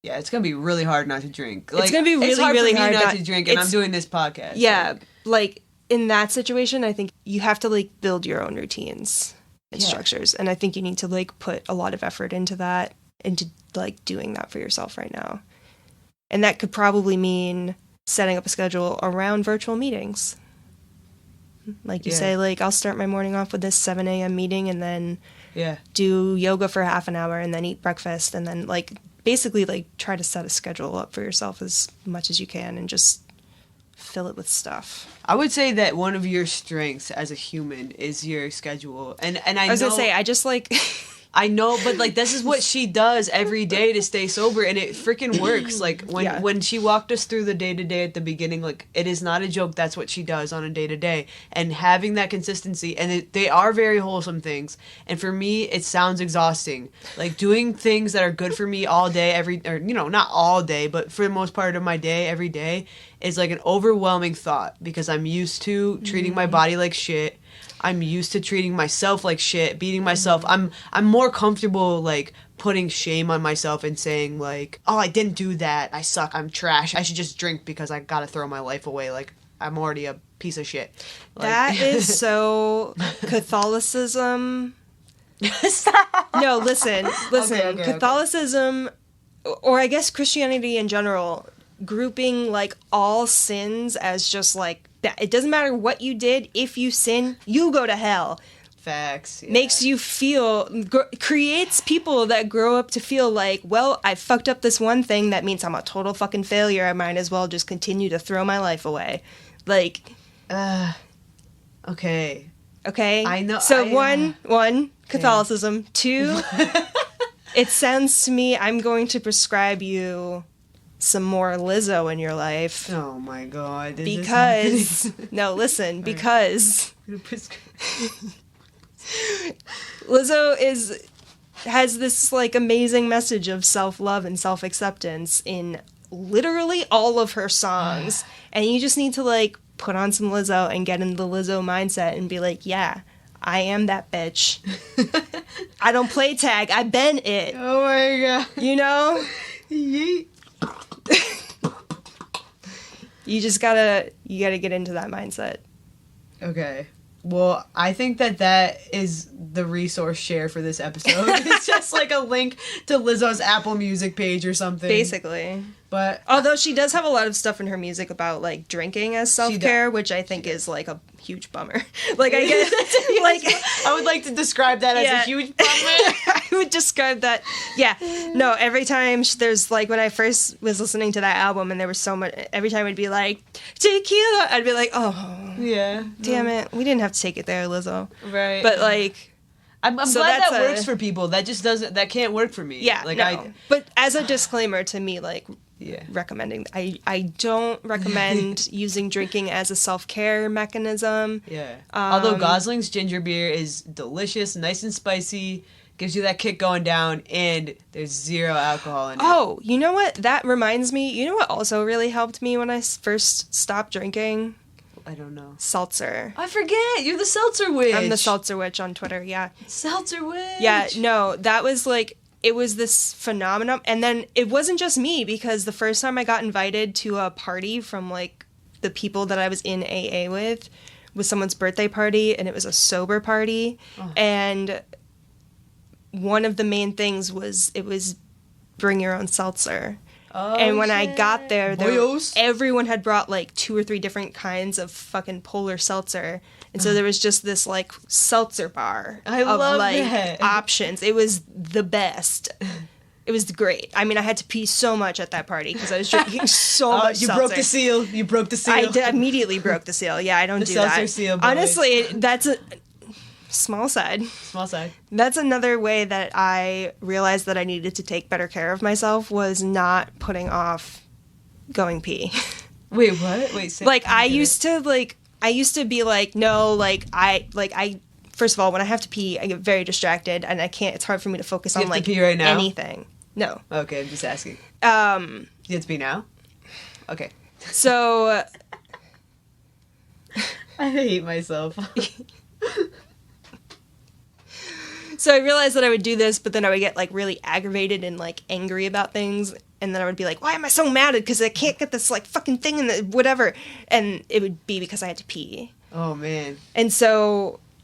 Yeah, it's gonna be really hard not to drink. Like, it's gonna be really hard not to drink, and I'm doing this podcast. Yeah, like, in that situation, I think you have to, like, build your own routines and structures, and I think you need to, like, put a lot of effort into that, into, like, doing that for yourself right now. And that could probably mean setting up a schedule around virtual meetings. Like you say, like, I'll start my morning off with this 7 a.m. meeting and then do yoga for half an hour and then eat breakfast and then, like, basically, like, try to set a schedule up for yourself as much as you can and just fill it with stuff. I would say that one of your strengths as a human is your schedule. And I was going to say, I just, like... I know, but, like, this is what she does every day to stay sober, and it freaking works. Like, when she walked us through the day-to-day at the beginning, like, it is not a joke. That's what she does on a day-to-day. And having that consistency, and they are very wholesome things. And for me, it sounds exhausting. Like, doing things that are good for me all day, not all day, but for the most part of my day, every day, is, like, an overwhelming thought, because I'm used to treating my body like shit. I'm used to treating myself like shit, beating myself. I'm more comfortable, like, putting shame on myself and saying, like, oh, I didn't do that. I suck. I'm trash. I should just drink because I gotta throw my life away. Like, I'm already a piece of shit. Like, that is so Catholicism. No, listen. Okay. Catholicism, or I guess Christianity in general, grouping, like, all sins as just, like, it doesn't matter what you did. If you sin, you go to hell. Facts. Yeah. Makes you feel... creates people that grow up to feel like, well, I fucked up this one thing. That means I'm a total fucking failure. I might as well just continue to throw my life away. Like... Okay. I know. So, one, Catholicism. Yeah. Two, it sounds to me I'm going to prescribe you... some more Lizzo in your life. Oh my god. Because Lizzo is has this like amazing message of self-love and self-acceptance in literally all of her songs. And you just need to like put on some Lizzo and get into the Lizzo mindset and be like, yeah, I am that bitch. I don't play tag. I been it. Oh my god. You know? Yeet. You gotta get into that mindset. Okay. Well, I think that is the resource share for this episode. It's just like a link to Lizzo's Apple Music page or something. Basically. But although she does have a lot of stuff in her music about like drinking as self-care, which I think is like a huge bummer. Like I guess like I would like to describe that as a huge bummer. I would describe that. Yeah. No, every time there's like when I first was listening to that album and there was so much every time it'd be like tequila, I'd be like, "Oh. Yeah. Damn it. We didn't have to take it there, Lizzo." Right. But like I'm glad that works for people. That just doesn't. That can't work for me. Yeah, like no. But as a disclaimer to me, like, recommending, I don't recommend using drinking as a self-care mechanism. Yeah. Although Gosling's ginger beer is delicious, nice and spicy, gives you that kick going down, and there's zero alcohol in it. Oh, you know what? That reminds me. You know what also really helped me when I first stopped drinking? I don't know. Seltzer. I forget. You're the seltzer witch. I'm the seltzer witch on Twitter, yeah. Seltzer witch. Yeah, no, that was like, it was this phenomenon. And then it wasn't just me, because the first time I got invited to a party from like the people that I was in AA with was someone's birthday party, and it was a sober party. Oh. And one of the main things was it was bring your own seltzer. Oh, and when I got there, everyone had brought like 2 or 3 different kinds of fucking polar seltzer. And so there was just this like seltzer bar of like options. It was the best. It was great. I mean, I had to pee so much at that party because I was drinking so much seltzer. Broke the seal. You broke the seal. I immediately broke the seal. Yeah, I don't do that. Seltzer seal, boys. Honestly, that's a small side. Small side. That's another way that I realized that I needed to take better care of myself, was not putting off going pee. Wait, what? Wait, say like I used to be like, no, I first of all, when I have to pee, I get very distracted and I can't, it's hard for me to focus on like to pee right now? Anything. No. Okay, I'm just asking. You have to pee now? Okay. So I hate myself. So I realized that I would do this, but then I would get like really aggravated and like angry about things, and then I would be like, why am I so mad because I can't get this like fucking thing in the whatever, and it would be because I had to pee. Oh man.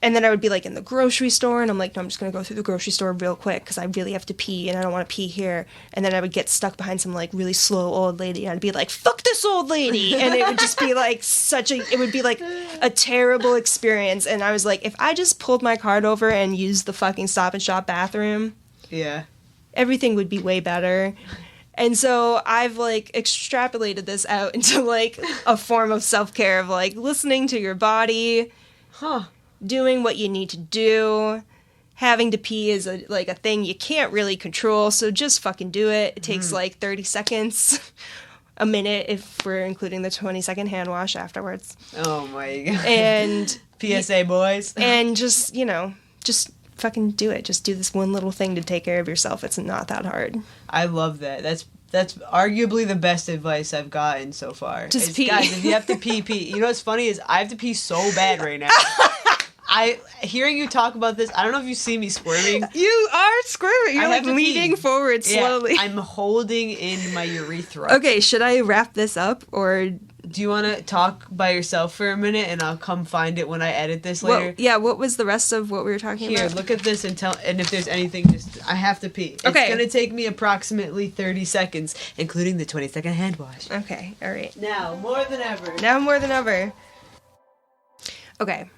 And then I would be like in the grocery store, and I'm like, no, I'm just gonna go through the grocery store real quick because I really have to pee and I don't want to pee here. And then I would get stuck behind some like really slow old lady, and I'd be like, fuck this old lady, and it would just be like it would be like a terrible experience. And I was like, if I just pulled my cart over and used the fucking Stop and Shop bathroom, everything would be way better. And so I've like extrapolated this out into like a form of self-care of like listening to your body. Doing what you need to do. Having to pee is a thing you can't really control, so just fucking do it. It takes like 30 seconds, a minute if we're including the 20-second hand wash afterwards. Oh my god. And PSA boys. And just, just fucking do it. Just do this one little thing to take care of yourself. It's not that hard. I love that. That's arguably the best advice I've gotten so far. Just pee. Guys, if you have to pee. You know what's funny is I have to pee so bad right now. Hearing you talk about this, I don't know if you see me squirming. You are squirming. You're like leaning forward slowly. Yeah, I'm holding in my urethra. Okay, should I wrap this up, or do you want to talk by yourself for a minute and I'll come find it when I edit this later? What was the rest of what we were talking about? Here, look at this and if there's anything, I have to pee. Okay. It's going to take me approximately 30 seconds, including the 20-second hand wash. Okay, all right. Now more than ever. Okay.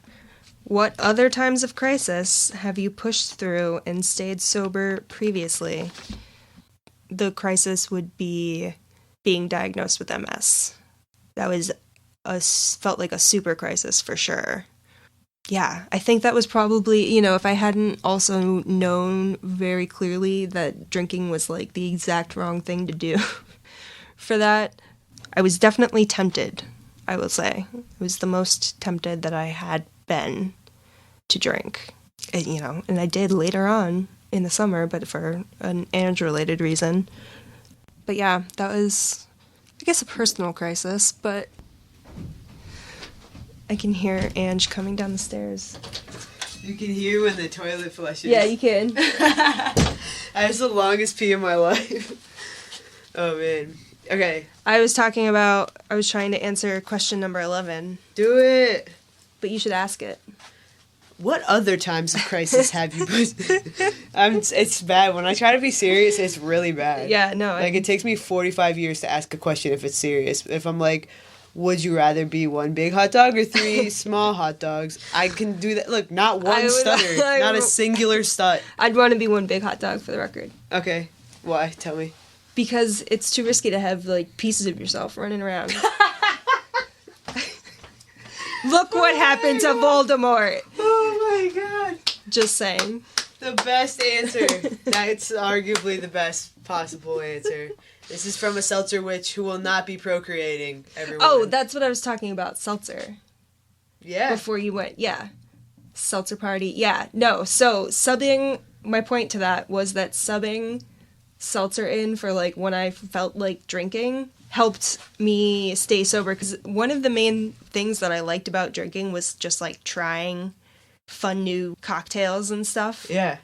What other times of crisis have you pushed through and stayed sober previously? The crisis would be being diagnosed with MS. That was felt like a super crisis for sure. Yeah, I think that was probably, if I hadn't also known very clearly that drinking was like the exact wrong thing to do for that, I was definitely tempted, I will say. It was the most tempted that I had been to drink, and I did later on. in the summer, but for an Ange-related reason. But yeah, that was, I guess, a personal crisis, but I can hear Ange coming down the stairs. You can hear when the toilet flushes. Yeah, you can. That's the longest pee of my life. Oh, man. Okay. I was trying to answer question number 11. Do it. But you should ask it. What other times of crisis have you put? It's bad. When I try to be serious, it's really bad. Yeah, no. Like, it takes me 45 years to ask a question if it's serious. If I'm like, would you rather be one big hot dog or 3 small hot dogs? I can do that. Look, not one stutter. Not a singular stut. I'd want to be one big hot dog, for the record. Okay. Why? Tell me. Because it's too risky to have, like, pieces of yourself running around. Look what happened to Voldemort. Oh my god. Just saying. The best answer. That's arguably the best possible answer. This is from a seltzer witch who will not be procreating, everyone. Oh, that's what I was talking about, seltzer. Yeah. Before you went, yeah. Seltzer party, yeah. No, so subbing, my point to that was that subbing seltzer in for, like, when I felt like drinking helped me stay sober, because one of the main things that I liked about drinking was just, like, trying fun new cocktails and stuff. Yeah.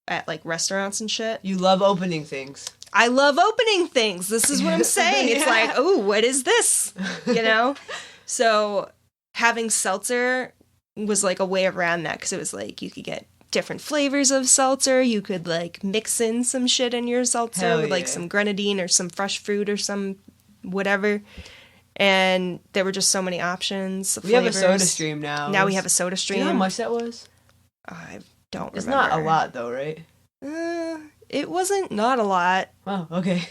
At, like, restaurants and shit. You love opening things. I love opening things. This is what I'm saying. It's like, oh, what is this? You know? So having seltzer was, like, a way around that, because it was, like, you could get different flavors of seltzer. You could, like, mix in some shit in your seltzer with, like, some grenadine or some fresh fruit or some whatever. And there were just so many options. We have a soda stream now. Now we have a soda stream. Do you know how much that was? I don't remember. It's not a lot, though, right? It wasn't not a lot. Oh, okay.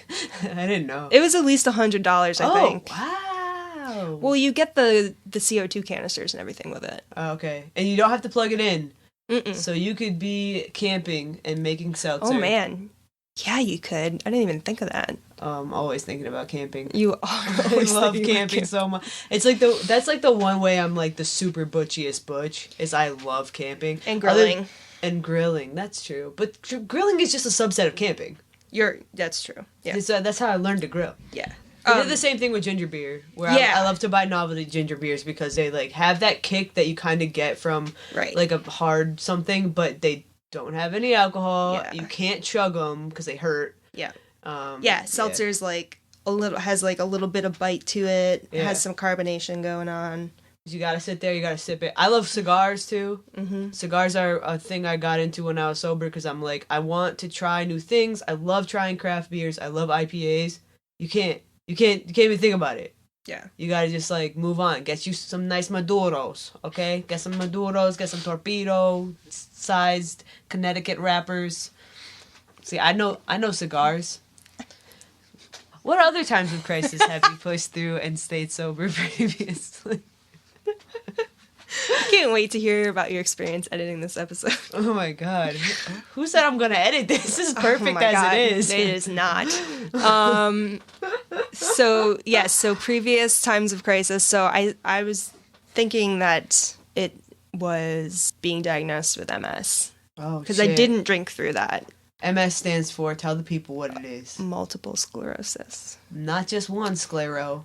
I didn't know. It was at least $100, I think. Wow. Well, you get the CO2 canisters and everything with it. Oh, okay. And you don't have to plug it in. Mm-mm. So you could be camping and making seltzer. Oh, man. Yeah, you could. I didn't even think of that. Always thinking about camping. You always love camping so much. It's like that's like the one way I'm like the super butchiest butch is I love camping and grilling. And grilling, that's true. But grilling is just a subset of camping. That's true. Yeah, that's how I learned to grill. Yeah. I did the same thing with ginger beer, where I love to buy novelty ginger beers because they like have that kick that you kind of get from like a hard something, but they don't have any alcohol. Yeah. You can't chug them because they hurt. Yeah. Seltzer's like has like a little bit of bite to it. It has some carbonation going on. You gotta sit there, you gotta sip it. I love cigars too. Mm-hmm. Cigars are a thing I got into when I was sober because I'm like, I want to try new things. I love trying craft beers. I love IPAs. You can't even think about it. Yeah. You gotta just like move on. Get you some nice Maduros, okay? Get some Maduros, get some torpedo-sized Connecticut wrappers. See, I know cigars. What other times of crisis have you pushed through and stayed sober previously? I can't wait to hear about your experience editing this episode. Oh my god. Who said I'm gonna edit this? This is perfect as it is. It is not. So previous times of crisis. So I was thinking that it was being diagnosed with MS. Oh, because I didn't drink through that. MS stands for, tell the people what it is. Multiple sclerosis. Not just one sclero.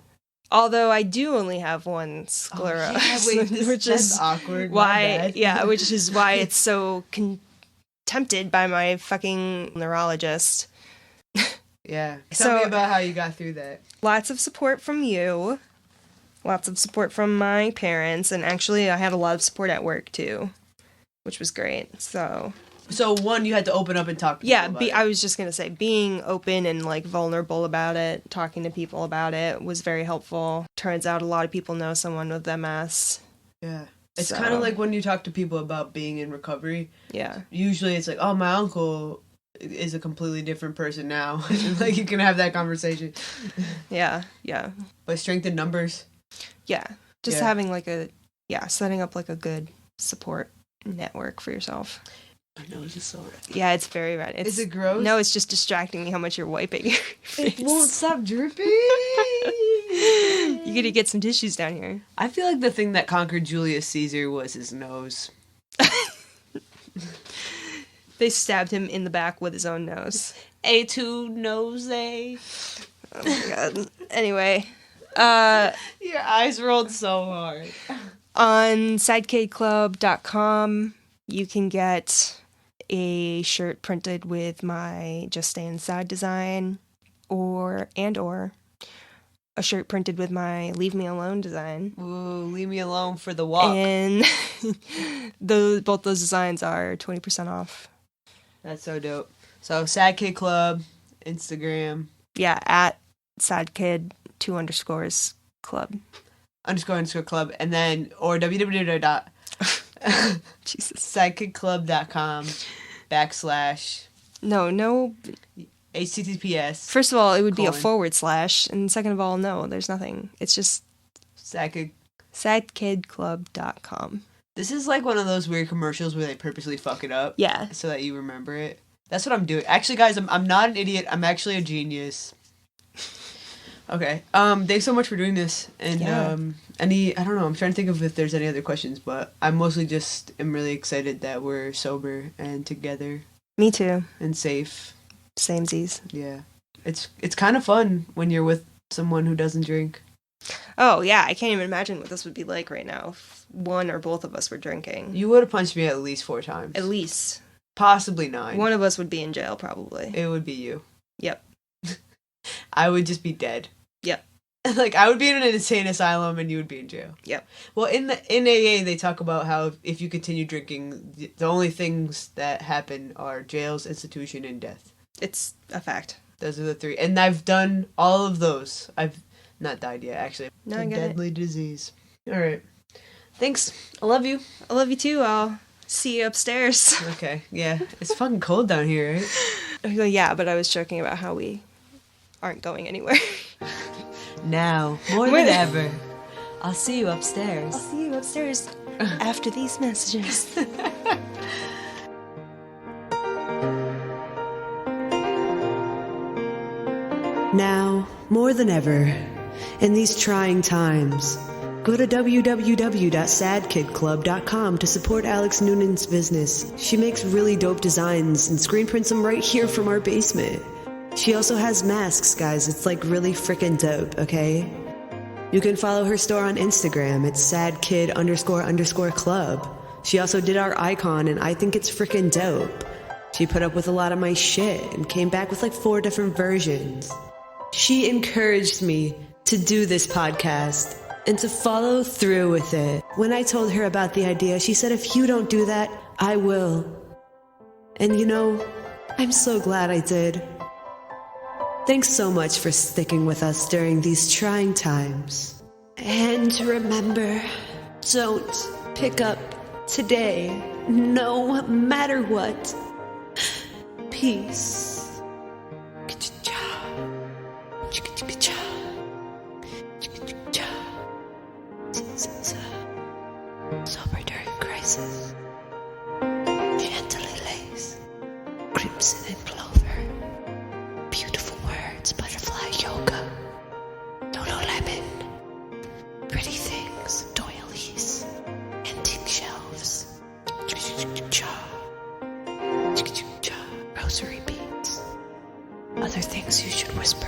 Although I do only have one sclerosis, which is awkward. Why? Yeah, which is why it's so tempted by my fucking neurologist. Yeah. Tell me about how you got through that. Lots of support from you. Lots of support from my parents, and actually, I had a lot of support at work too, which was great. So one, you had to open up and talk to people about it. I was just going to say, being open and, like, vulnerable about it, talking to people about it was very helpful. Turns out a lot of people know someone with MS. Yeah. It's kind of like when you talk to people about being in recovery. Yeah. Usually it's like, oh, my uncle is a completely different person now. Like, you can have that conversation. Yeah, yeah. But strength in numbers. Yeah. Just having, like, setting up, like, a good support network for yourself. My nose is so red. Yeah, it's very red. Is it gross? No, it's just distracting me how much you're wiping your face. It won't stop dripping. You gotta get some tissues down here. I feel like the thing that conquered Julius Caesar was his nose. They stabbed him in the back with his own nose. A2 nose. Oh my god. Anyway, Your eyes rolled so hard. on sidekidclub.com, you can get a shirt printed with my Just Stay Inside design, or a shirt printed with my Leave Me Alone design. Ooh, leave me alone for the walk. And both those designs are 20% off. That's so dope. So, Sad Kid Club, Instagram. Yeah, at sadkid 2_ club. __ club. And then, or www.sadkidclub.com / No. HTTPS. First of all, it would be a /, and second of all, no, there's nothing. It's just sadkidclub.com. This is like one of those weird commercials where they purposely fuck it up. Yeah. So that you remember it. That's what I'm doing. Actually, guys, I'm not an idiot. I'm actually a genius. Okay. Thanks so much for doing this. And I don't know, I'm trying to think of if there's any other questions, but I mostly just am really excited that we're sober and together. Me too. And safe. Samesies. Yeah. It's kind of fun when you're with someone who doesn't drink. Oh, yeah. I can't even imagine what this would be like right now if one or both of us were drinking. You would have punched me at least 4 times. At least. Possibly 9. One of us would be in jail, probably. It would be you. Yep. I would just be dead. Yep. Like, I would be in an insane asylum and you would be in jail. Yep. Well, in AA, they talk about how if you continue drinking, the only things that happen are jails, institution, and death. It's a fact. Those are the 3. And I've done all of those. I've not died yet, actually. No, I a get deadly disease. All right. Thanks. I love you. I love you too. I'll see you upstairs. Okay. Yeah. It's fucking cold down here, right? I go, yeah, but I was joking about how we aren't going anywhere. Now, more than ever, I'll see you upstairs. I'll see you upstairs after these messages. Now, more than ever, in these trying times, go to www.sadkidclub.com to support Alex Noonan's business. She makes really dope designs and screen prints them right here from our basement. She also has masks, guys. It's like really freaking dope, okay? You can follow her store on Instagram. It's sadkid__club. She also did our icon, and I think it's freaking dope. She put up with a lot of my shit and came back with like 4 different versions. She encouraged me to do this podcast and to follow through with it. When I told her about the idea, she said, if you don't do that, I will. And you know, I'm so glad I did. Thanks so much for sticking with us during these trying times. And remember, don't pick up today, no matter what. Peace. Sober during crisis. Gently lace. Crimson and clover. Beautiful words, butterfly yoga. Lululemon. Pretty things, doilies. Antique shelves. Rosary beads. Other things you should whisper.